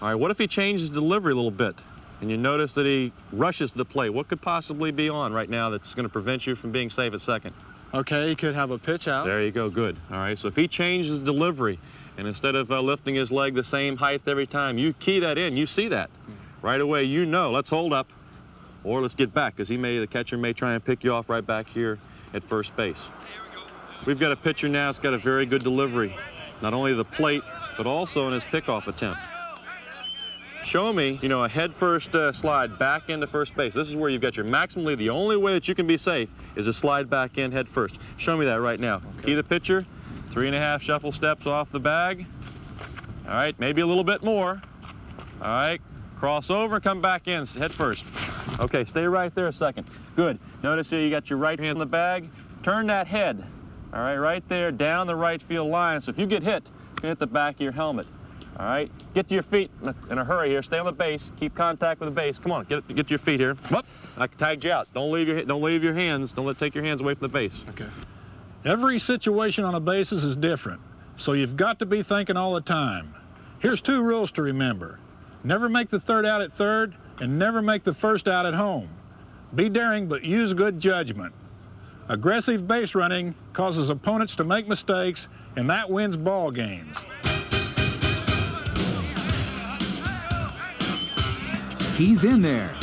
All right, what if he changes delivery a little bit and you notice that he rushes to the plate? What could possibly be on right now that's going to prevent you from being safe at second? Okay, he could have a pitch out. There you go, good. All right, so if he changes delivery and instead of lifting his leg the same height every time, you key that in, you see that. Right away, let's hold up or let's get back because the catcher may try and pick you off right back here at first base. we've got a pitcher now that's got a very good delivery, not only the plate, but also in his pickoff attempt. Show me, you know, a head first slide back into first base. This is where you've got your maximum lead. The only way that you can be safe is to slide back in head first. Show me that right now. Okay. Key the pitcher, 3.5 shuffle steps off the bag. All right, maybe a little bit more. All right, cross over, come back in, head first. Okay, stay right there a second. Good. Notice here you got your right hand in the bag. Turn that head, all right, right there down the right field line. So if you get hit, it's gonna hit the back of your helmet. All right, get to your feet in a hurry here. Stay on the base. Keep contact with the base. Come on, get to your feet here. Whoop. I tagged you out. Don't leave your hands. Don't take your hands away from the base. Okay. Every situation on a bases is different, so you've got to be thinking all the time. Here's 2 rules to remember. Never make the third out at third, and never make the first out at home. Be daring, but use good judgment. Aggressive base running causes opponents to make mistakes, and that wins ball games. He's in there.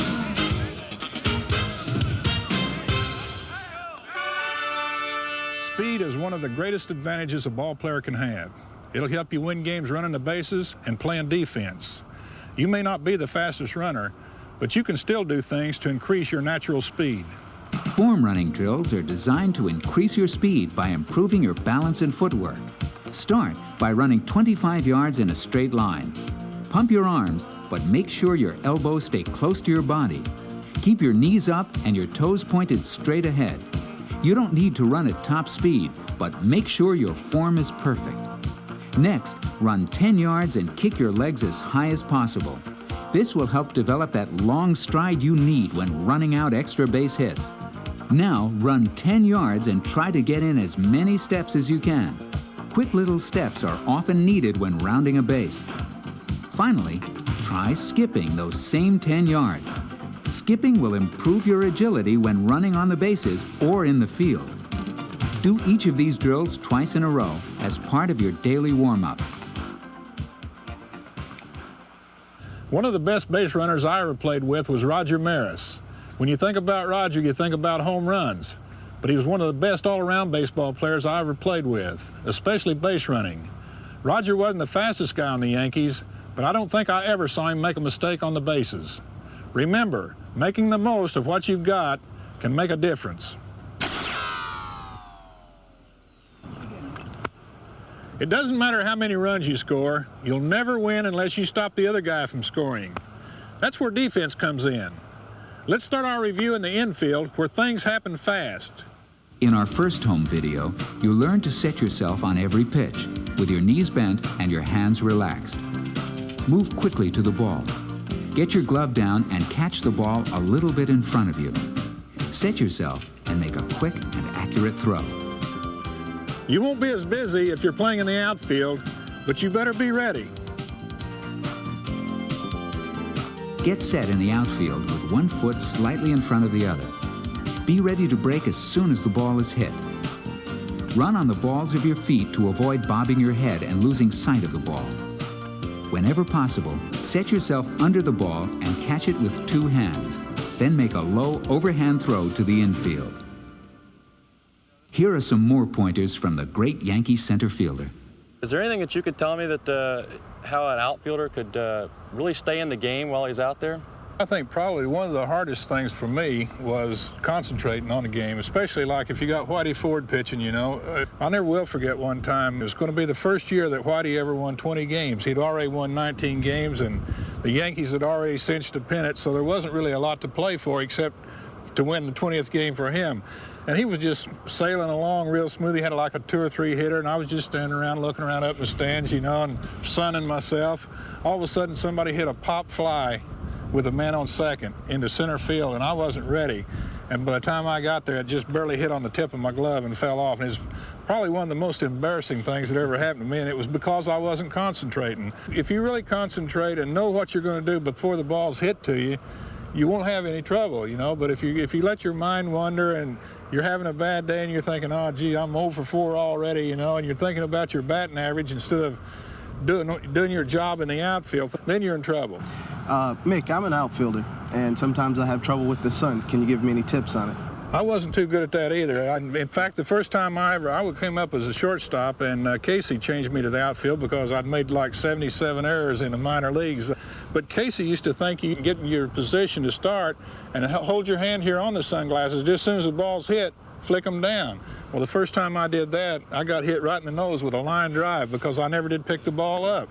Speed is one of the greatest advantages a ball player can have. It'll help you win games running the bases and playing defense. You may not be the fastest runner, but you can still do things to increase your natural speed. Form running drills are designed to increase your speed by improving your balance and footwork. Start by running 25 yards in a straight line. Pump your arms, but make sure your elbows stay close to your body. Keep your knees up and your toes pointed straight ahead. You don't need to run at top speed, but make sure your form is perfect. Next, run 10 yards and kick your legs as high as possible. This will help develop that long stride you need when running out extra base hits. Now, run 10 yards and try to get in as many steps as you can. Quick little steps are often needed when rounding a base. Finally, try skipping those same 10 yards. Skipping will improve your agility when running on the bases or in the field. Do each of these drills twice in a row as part of your daily warm-up. One of the best base runners I ever played with was Roger Maris. When you think about Roger, you think about home runs. But he was one of the best all-around baseball players I ever played with, especially base running. Roger wasn't the fastest guy on the Yankees, but I don't think I ever saw him make a mistake on the bases. Remember, making the most of what you've got can make a difference. It doesn't matter how many runs you score, you'll never win unless you stop the other guy from scoring. That's where defense comes in. Let's start our review in the infield where things happen fast. In our first home video, you learn to set yourself on every pitch with your knees bent and your hands relaxed. Move quickly to the ball. Get your glove down and catch the ball a little bit in front of you. Set yourself and make a quick and accurate throw. You won't be as busy if you're playing in the outfield, but you better be ready. Get set in the outfield with one foot slightly in front of the other. Be ready to break as soon as the ball is hit. Run on the balls of your feet to avoid bobbing your head and losing sight of the ball. Whenever possible, set yourself under the ball and catch it with 2 hands. Then make a low overhand throw to the infield. Here are some more pointers from the great Yankee center fielder. Is there anything that you could tell me that how an outfielder could really stay in the game while he's out there? I think probably one of the hardest things for me was concentrating on the game, especially like if you got Whitey Ford pitching, you know. I never will forget one time. It was going to be the first year that Whitey ever won 20 games. He'd already won 19 games, and the Yankees had already cinched the pennant, so there wasn't really a lot to play for except to win the 20th game for him. And he was just sailing along real smooth. He had like a 2 or 3 hitter, and I was just standing around looking around up in the stands, you know, and sunning myself. All of a sudden, somebody hit a pop fly with a man on second into center field, and I wasn't ready. And by the time I got there, it just barely hit on the tip of my glove and fell off. And it's probably one of the most embarrassing things that ever happened to me, and it was because I wasn't concentrating. If you really concentrate and know what you're going to do before the ball's hit to you, you won't have any trouble, you know. But if you let your mind wander and you're having a bad day and you're thinking, oh, gee, I'm 0 for 4 already, you know, and you're thinking about your batting average instead of doing your job in the outfield, then you're in trouble. Mick, I'm an outfielder, and sometimes I have trouble with the sun. Can you give me any tips on it? I wasn't too good at that either. In fact, the first time I came up as a shortstop, and Casey changed me to the outfield because I'd made like 77 errors in the minor leagues. But Casey used to think you can get in your position to start and hold your hand here on the sunglasses. Just as soon as the ball's hit, flick them down. Well, the first time I did that, I got hit right in the nose with a line drive because I never did pick the ball up.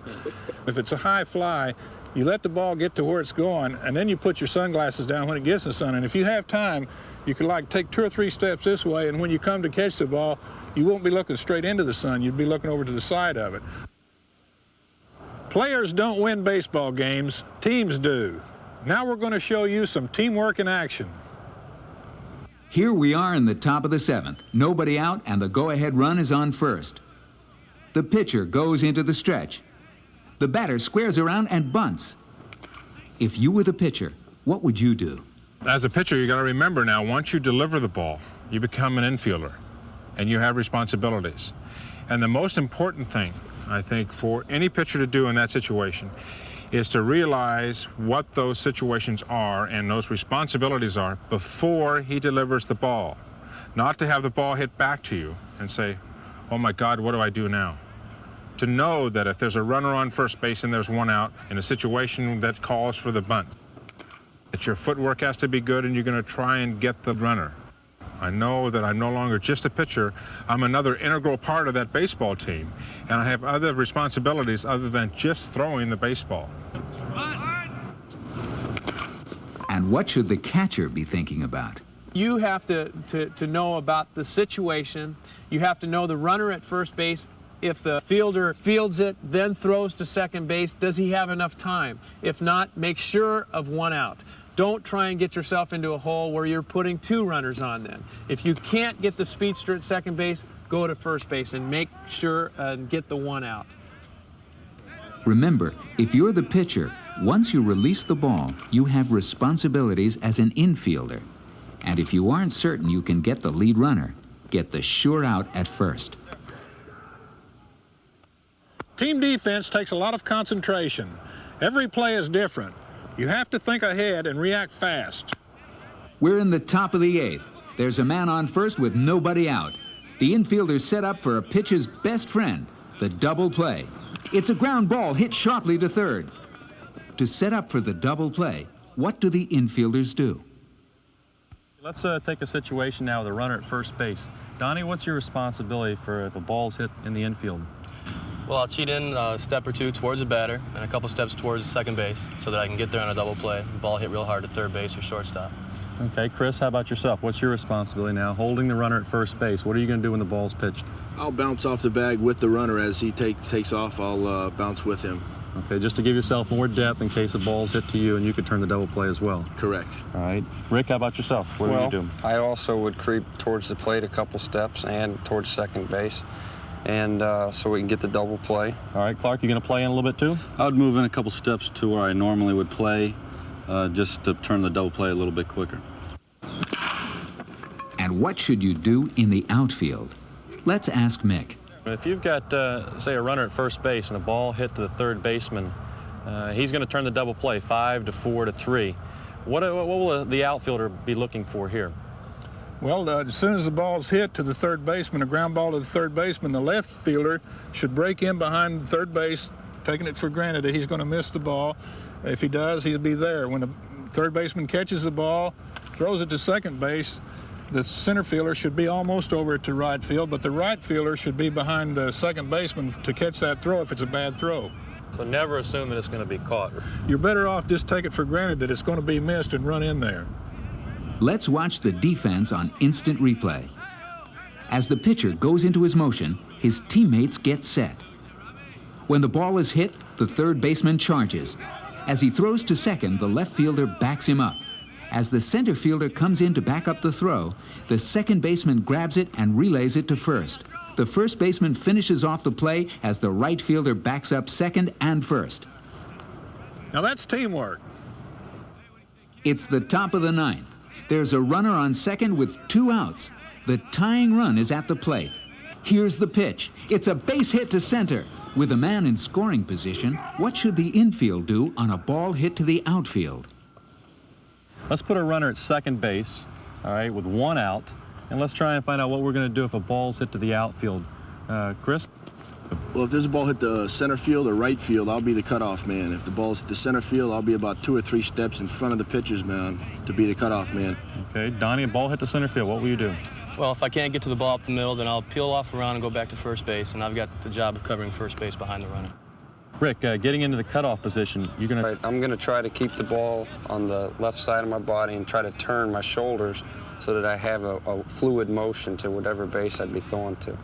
If it's a high fly, you let the ball get to where it's going, and then you put your sunglasses down when it gets in the sun. And if you have time, you could like take 2 or 3 steps this way, and when you come to catch the ball, you won't be looking straight into the sun. You'd be looking over to the side of it. Players don't win baseball games, teams do. Now we're going to show you some teamwork in action. Here we are in the top of the 7th. Nobody out, and the go-ahead run is on first. The pitcher goes into the stretch. The batter squares around and bunts. If you were the pitcher, what would you do? As a pitcher, you got to remember now, once you deliver the ball, you become an infielder, and you have responsibilities. And the most important thing, I think, for any pitcher to do in that situation is to realize what those situations are and those responsibilities are before he delivers the ball. Not to have the ball hit back to you and say, oh my God, what do I do now? To know that if there's a runner on first base and there's one out in a situation that calls for the bunt, that your footwork has to be good and you're going to try and get the runner. I know that I'm no longer just a pitcher. I'm another integral part of that baseball team, and I have other responsibilities other than just throwing the baseball. And what should the catcher be thinking about? You have to know about the situation. You have to know the runner at first base. If the fielder fields it, then throws to second base, does he have enough time? If not, make sure of one out. Don't try and get yourself into a hole where you're putting 2 runners on then. If you can't get the speedster at second base, go to first base and make sure and get the 1 out. Remember, if you're the pitcher, once you release the ball, you have responsibilities as an infielder. And if you aren't certain you can get the lead runner, get the sure out at first. Team defense takes a lot of concentration. Every play is different. You have to think ahead and react fast. We're in the top of the 8th. There's a man on first with nobody out. The infielder's set up for a pitcher's best friend, the double play. It's a ground ball hit sharply to third. To set up for the double play, what do the infielders do? Let's take a situation now with a runner at first base. Donnie, what's your responsibility for if a ball's hit in the infield? Well, I'll cheat in a step or 2 towards the batter and a couple steps towards the second base so that I can get there on a double play. The ball hit real hard at third base or shortstop. Okay, Chris, how about yourself? What's your responsibility now? Holding the runner at first base. What are you going to do when the ball's pitched? I'll bounce off the bag with the runner. As he takes off, I'll bounce with him. Okay, just to give yourself more depth in case the ball's hit to you and you could turn the double play as well. Correct. All right. Rick, how about yourself? What do you do? I also would creep towards the plate a couple steps and towards second base. And so we can get the double play. All right, Clark, you going to play in a little bit too? I would move in a couple steps to where I normally would play, just to turn the double play a little bit quicker. And what should you do in the outfield? Let's ask Mick. If you've got, say, a runner at first base and the ball hit to the third baseman, he's going to turn the double play 5 to 4 to 3. What will the outfielder be looking for here? Well, as soon as the ball's hit to the third baseman, a ground ball to the third baseman, the left fielder should break in behind third base, taking it for granted that he's going to miss the ball. If he does, he'll be there. When the third baseman catches the ball, throws it to second base, the center fielder should be almost over to right field, but the right fielder should be behind the second baseman to catch that throw if it's a bad throw. So never assume that it's going to be caught. You're better off just take it for granted that it's going to be missed and run in there. Let's watch the defense on instant replay. As the pitcher goes into his motion, his teammates get set. When the ball is hit, the third baseman charges. As he throws to second, the left fielder backs him up. As the center fielder comes in to back up the throw, the second baseman grabs it and relays it to first. The first baseman finishes off the play as the right fielder backs up second and first. Now that's teamwork. It's the top of the 9th. There's a runner on second with 2 outs. The tying run is at the plate. Here's the pitch. It's a base hit to center. With a man in scoring position, what should the infield do on a ball hit to the outfield? Let's put a runner at second base all right, with one out. And let's try and find out what we're going to do if a ball's hit to the outfield. Chris? Well, if there's a ball hit the center field or right field, I'll be the cutoff man. If the ball's hit the center field, I'll be about 2 or 3 steps in front of the pitcher's mound to be the cutoff man. Okay, Donnie, a ball hit the center field. What will you do? Well, if I can't get to the ball up the middle, then I'll peel off around and go back to first base, and I've got the job of covering first base behind the runner. Rick, getting into the cutoff position, you're going to... Right, I'm going to try to keep the ball on the left side of my body and try to turn my shoulders so that I have a fluid motion to whatever base I'd be throwing to.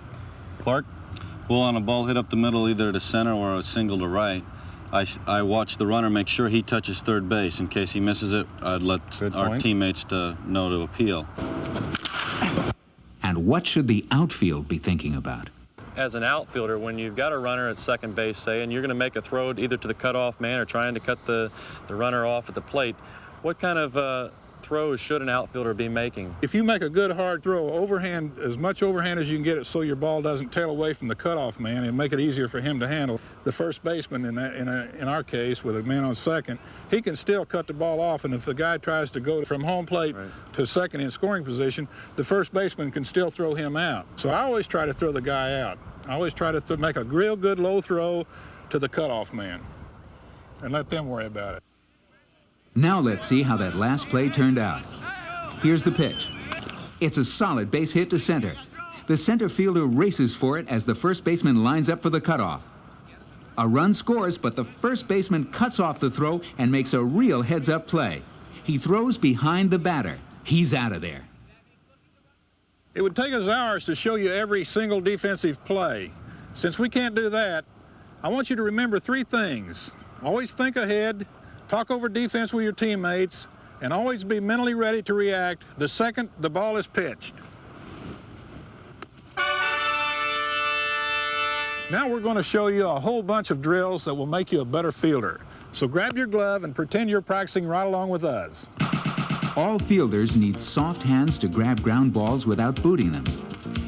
Clark? Well, on a ball hit up the middle, either to center or a single to right, I watch the runner make sure he touches third base. In case he misses it, I'd let our teammates know to appeal. And what should the outfield be thinking about? As an outfielder, when you've got a runner at second base, say, and you're going to make a throw either to the cutoff man or trying to cut the runner off at the plate, what kind of throws should an outfielder be making? If you make a good hard throw, overhand, as much overhand as you can get it so your ball doesn't tail away from the cutoff man and make it easier for him to handle. The first baseman, in our case, with a man on second, he can still cut the ball off, and if the guy tries to go from home plate to second in scoring position, the first baseman can still throw him out. So I always try to throw the guy out. I always try to make a real good low throw to the cutoff man and let them worry about it. Now let's see how that last play turned out. Here's the pitch. It's a solid base hit to center. The center fielder races for it as the first baseman lines up for the cutoff. A run scores, but the first baseman cuts off the throw and makes a real heads-up play. He throws behind the batter. He's out of there. It would take us hours to show you every single defensive play. Since we can't do that, I want you to remember 3 things. Always think ahead, talk over defense with your teammates, and always be mentally ready to react the second the ball is pitched. Now we're going to show you a whole bunch of drills that will make you a better fielder. So grab your glove and pretend you're practicing right along with us. All fielders need soft hands to grab ground balls without booting them.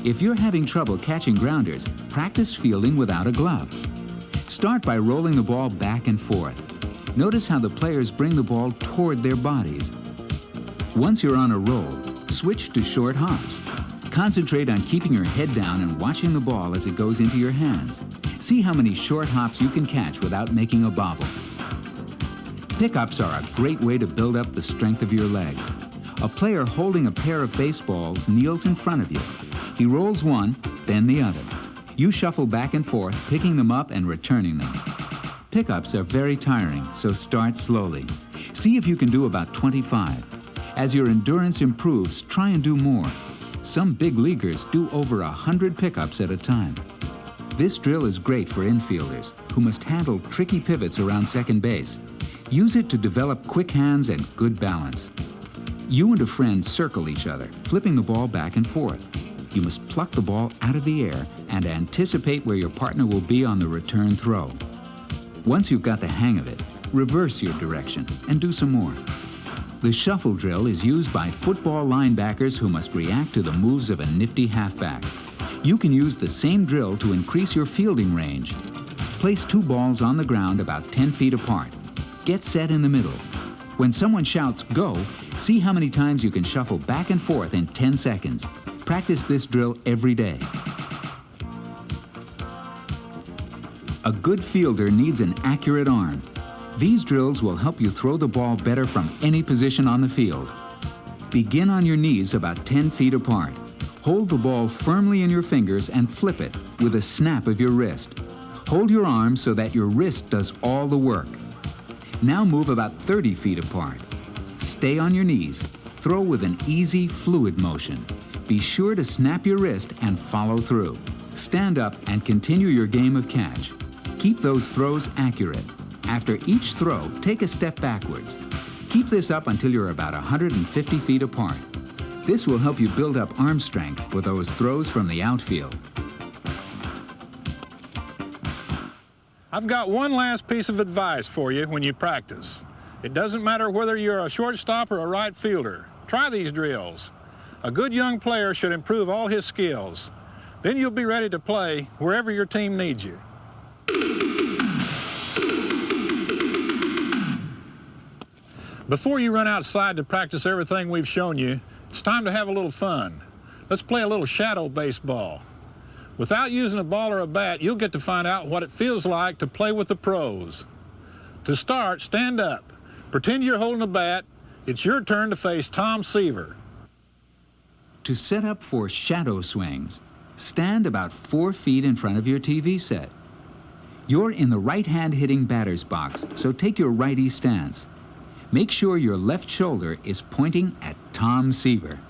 If you're having trouble catching grounders, practice fielding without a glove. Start by rolling the ball back and forth. Notice how the players bring the ball toward their bodies. Once you're on a roll, switch to short hops. Concentrate on keeping your head down and watching the ball as it goes into your hands. See how many short hops you can catch without making a bobble. Pickups are a great way to build up the strength of your legs. A player holding a pair of baseballs kneels in front of you. He rolls one, then the other. You shuffle back and forth, picking them up and returning them. Pickups are very tiring, so start slowly. See if you can do about 25. As your endurance improves, try and do more. Some big leaguers do over 100 pickups at a time. This drill is great for infielders who must handle tricky pivots around second base. Use it to develop quick hands and good balance. You and a friend circle each other, flipping the ball back and forth. You must pluck the ball out of the air and anticipate where your partner will be on the return throw. Once you've got the hang of it, reverse your direction and do some more. The shuffle drill is used by football linebackers who must react to the moves of a nifty halfback. You can use the same drill to increase your fielding range. Place 2 balls on the ground about 10 feet apart. Get set in the middle. When someone shouts, "Go," see how many times you can shuffle back and forth in 10 seconds. Practice this drill every day. A good fielder needs an accurate arm. These drills will help you throw the ball better from any position on the field. Begin on your knees about 10 feet apart. Hold the ball firmly in your fingers and flip it with a snap of your wrist. Hold your arm so that your wrist does all the work. Now move about 30 feet apart. Stay on your knees. Throw with an easy, fluid motion. Be sure to snap your wrist and follow through. Stand up and continue your game of catch. Keep those throws accurate. After each throw, take a step backwards. Keep this up until you're about 150 feet apart. This will help you build up arm strength for those throws from the outfield. I've got one last piece of advice for you when you practice. It doesn't matter whether you're a shortstop or a right fielder. Try these drills. A good young player should improve all his skills. Then you'll be ready to play wherever your team needs you. Before you run outside to practice everything we've shown you, It's time to have a little fun. Let's play a little shadow baseball. Without using a ball or a bat, you'll get to find out what it feels like to play with the pros. To start, stand up. Pretend you're holding a bat. It's your turn to face Tom Seaver. To set up for shadow swings, stand about 4 feet in front of your TV set. You're in the right-hand hitting batter's box, so take your righty stance. Make sure your left shoulder is pointing at Tom Seaver.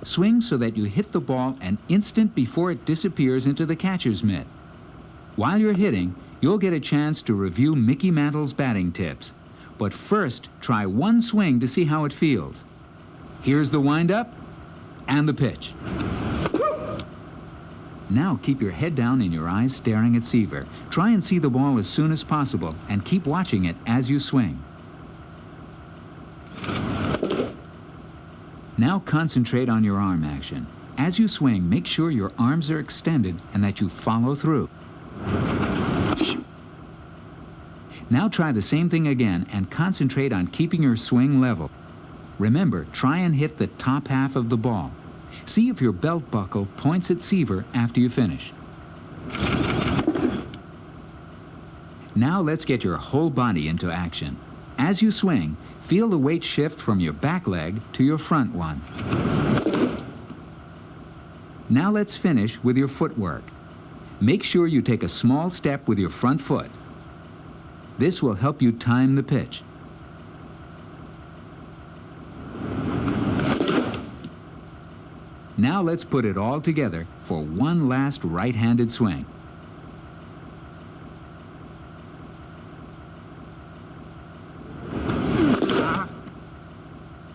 Swing so that you hit the ball an instant before it disappears into the catcher's mitt. While you're hitting, you'll get a chance to review Mickey Mantle's batting tips. But first, try one swing to see how it feels. Here's the wind-up and the pitch. Now keep your head down and your eyes staring at Seaver. Try and see the ball as soon as possible and keep watching it as you swing. Now concentrate on your arm action. As you swing, make sure your arms are extended and that you follow through. Now try the same thing again and concentrate on keeping your swing level. Remember, try and hit the top half of the ball. See if your belt buckle points at Seaver after you finish. Now let's get your whole body into action. As you swing, feel the weight shift from your back leg to your front one. Now let's finish with your footwork. Make sure you take a small step with your front foot. This will help you time the pitch. Now let's put it all together for one last right-handed swing.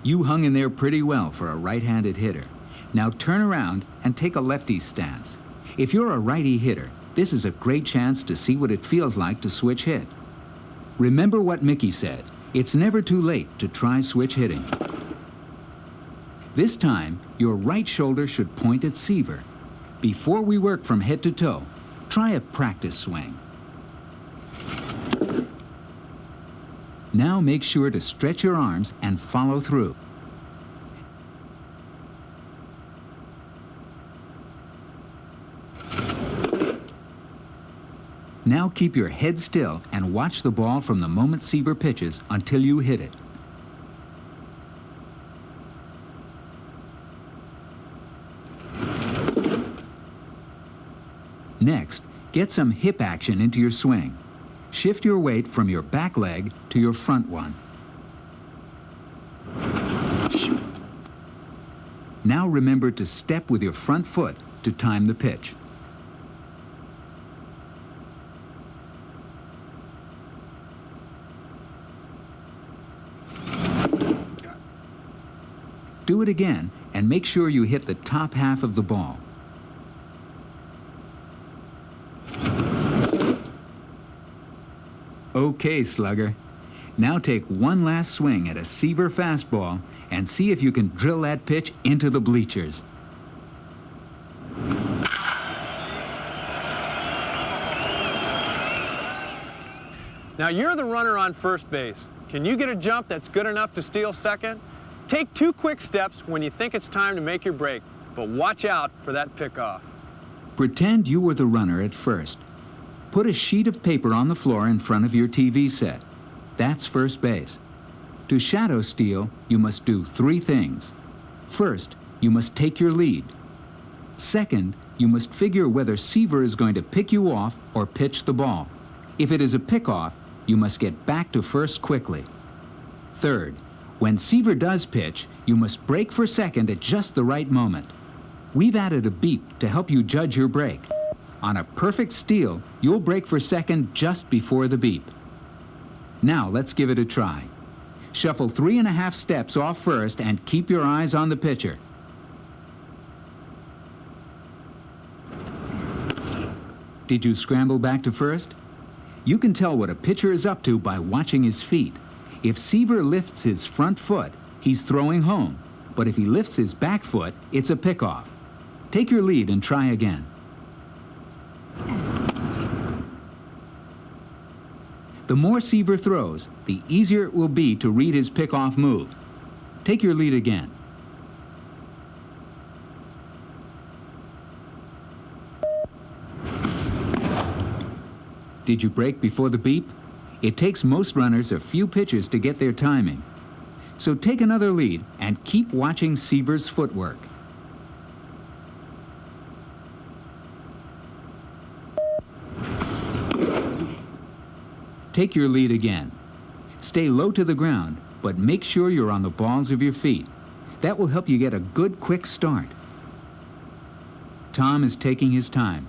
You hung in there pretty well for a right-handed hitter. Now turn around and take a lefty stance. If you're a righty hitter, this is a great chance to see what it feels like to switch hit. Remember what Mickey said, it's never too late to try switch hitting. This time, your right shoulder should point at Seaver. Before we work from head to toe, try a practice swing. Now make sure to stretch your arms and follow through. Now keep your head still and watch the ball from the moment Seaver pitches until you hit it. Next, get some hip action into your swing. Shift your weight from your back leg to your front one. Now remember to step with your front foot to time the pitch. Do it again and make sure you hit the top half of the ball. Okay, slugger. Now take one last swing at a Seaver fastball and see if you can drill that pitch into the bleachers. Now you're the runner on first base. Can you get a jump that's good enough to steal second? Take 2 quick steps when you think it's time to make your break, but watch out for that pickoff. Pretend you were the runner at first. Put a sheet of paper on the floor in front of your TV set. That's first base. To shadow steal, you must do 3 things. First, you must take your lead. Second, you must figure whether Seaver is going to pick you off or pitch the ball. If it is a pickoff, you must get back to first quickly. Third, when Seaver does pitch, you must break for second at just the right moment. We've added a beep to help you judge your break. On a perfect steal, you'll break for second just before the beep. Now let's give it a try. Shuffle 3.5 steps off first and keep your eyes on the pitcher. Did you scramble back to first? You can tell what a pitcher is up to by watching his feet. If Seaver lifts his front foot, he's throwing home. But if he lifts his back foot, it's a pickoff. Take your lead and try again. The more Seaver throws, the easier it will be to read his pickoff move. Take your lead again. Did you break before the beep? It takes most runners a few pitches to get their timing. So take another lead and keep watching Seaver's footwork. Take your lead again. Stay low to the ground, but make sure you're on the balls of your feet. That will help you get a good, quick start. Tom is taking his time.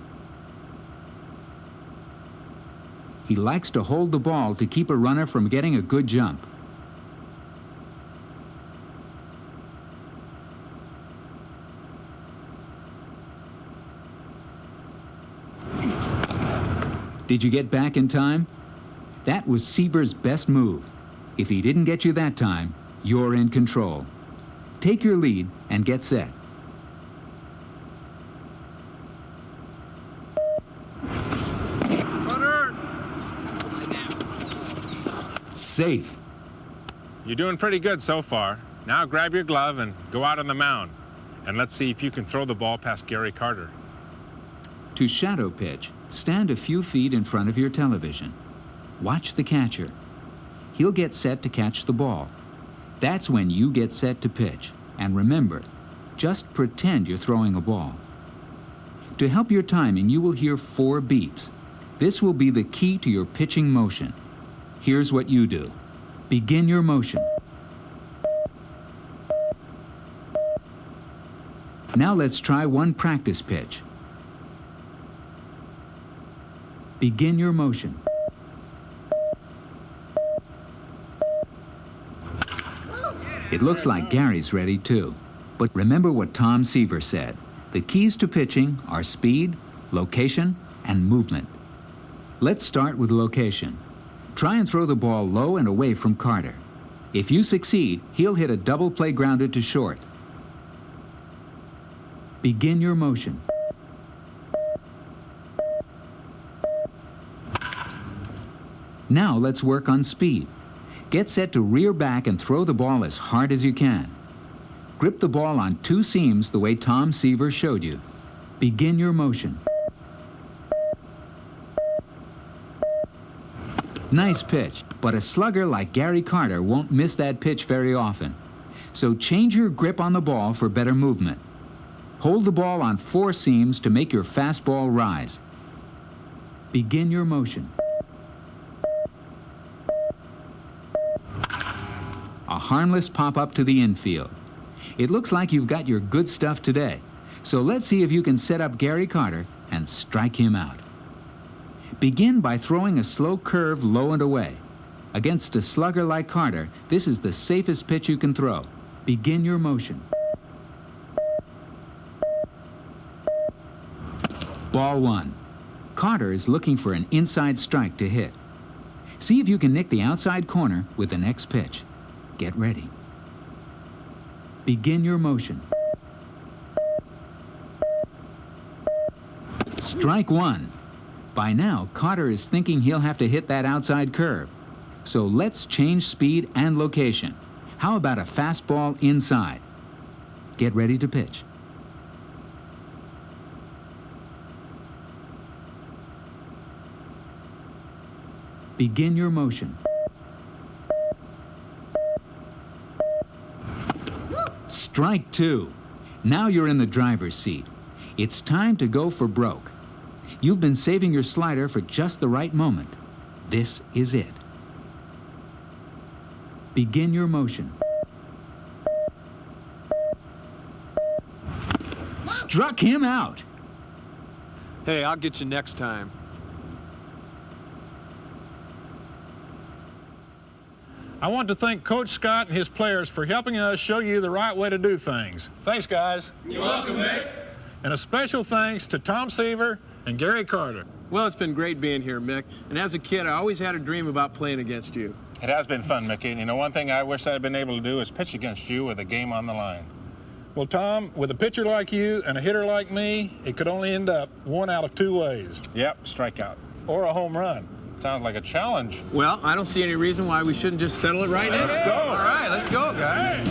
He likes to hold the ball to keep a runner from getting a good jump. Did you get back in time? That was Seaver's best move. If he didn't get you that time, you're in control. Take your lead and get set. Safe. You're doing pretty good so far. Now grab your glove and go out on the mound. And let's see if you can throw the ball past Gary Carter. To shadow pitch, stand a few feet in front of your television. Watch the catcher. He'll get set to catch the ball. That's when you get set to pitch. And remember, just pretend you're throwing a ball. To help your timing, you will hear 4 beeps. This will be the key to your pitching motion. Here's what you do. Begin your motion. Now let's try one practice pitch. Begin your motion. It looks like Gary's ready too. But remember what Tom Seaver said. The keys to pitching are speed, location, and movement. Let's start with location. Try and throw the ball low and away from Carter. If you succeed, he'll hit a double play grounded to short. Begin your motion. Now let's work on speed. Get set to rear back and throw the ball as hard as you can. Grip the ball on 2 seams the way Tom Seaver showed you. Begin your motion. Nice pitch, but a slugger like Gary Carter won't miss that pitch very often. So change your grip on the ball for better movement. Hold the ball on 4 seams to make your fastball rise. Begin your motion. A harmless pop-up to the infield. It looks like you've got your good stuff today. So let's see if you can set up Gary Carter and strike him out. Begin by throwing a slow curve low and away. Against a slugger like Carter, this is the safest pitch you can throw. Begin your motion. Ball 1. Carter is looking for an inside strike to hit. See if you can nick the outside corner with the next pitch. Get ready. Begin your motion. Strike 1. By now, Carter is thinking he'll have to hit that outside curve. So let's change speed and location. How about a fastball inside? Get ready to pitch. Begin your motion. Strike 2. Now you're in the driver's seat. It's time to go for broke. You've been saving your slider for just the right moment. This is it. Begin your motion. Struck him out. Hey, I'll get you next time. I want to thank Coach Scott and his players for helping us show you the right way to do things. Thanks, guys. You're welcome, Mick. And a special thanks to Tom Seaver and Gary Carter. Well, it's been great being here, Mick. And as a kid, I always had a dream about playing against you. It has been fun, Mickey. You know, one thing I wished I'd been able to do is pitch against you with a game on the line. Well, Tom, with a pitcher like you and a hitter like me, it could only end up 1 out of 2 ways. Yep, strikeout. Or a home run. Sounds like a challenge. Well, I don't see any reason why we shouldn't just settle it right now. Let's go. All right, let's go, guys.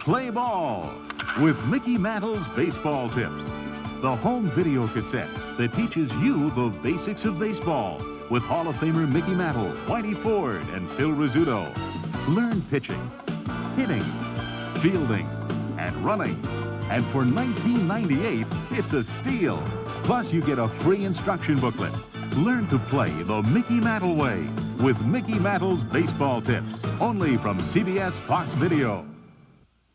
play ball with Mickey Mantle's baseball tips. The home video cassette that teaches you the basics of baseball with Hall of Famer Mickey Mantle, Whitey Ford, and Phil Rizzuto. Learn pitching, hitting, fielding, and running. And for $19.98, it's a steal. Plus, you get a free instruction booklet. Learn to play the Mickey Mantle way with Mickey Mantle's baseball tips, only from CBS Fox Video.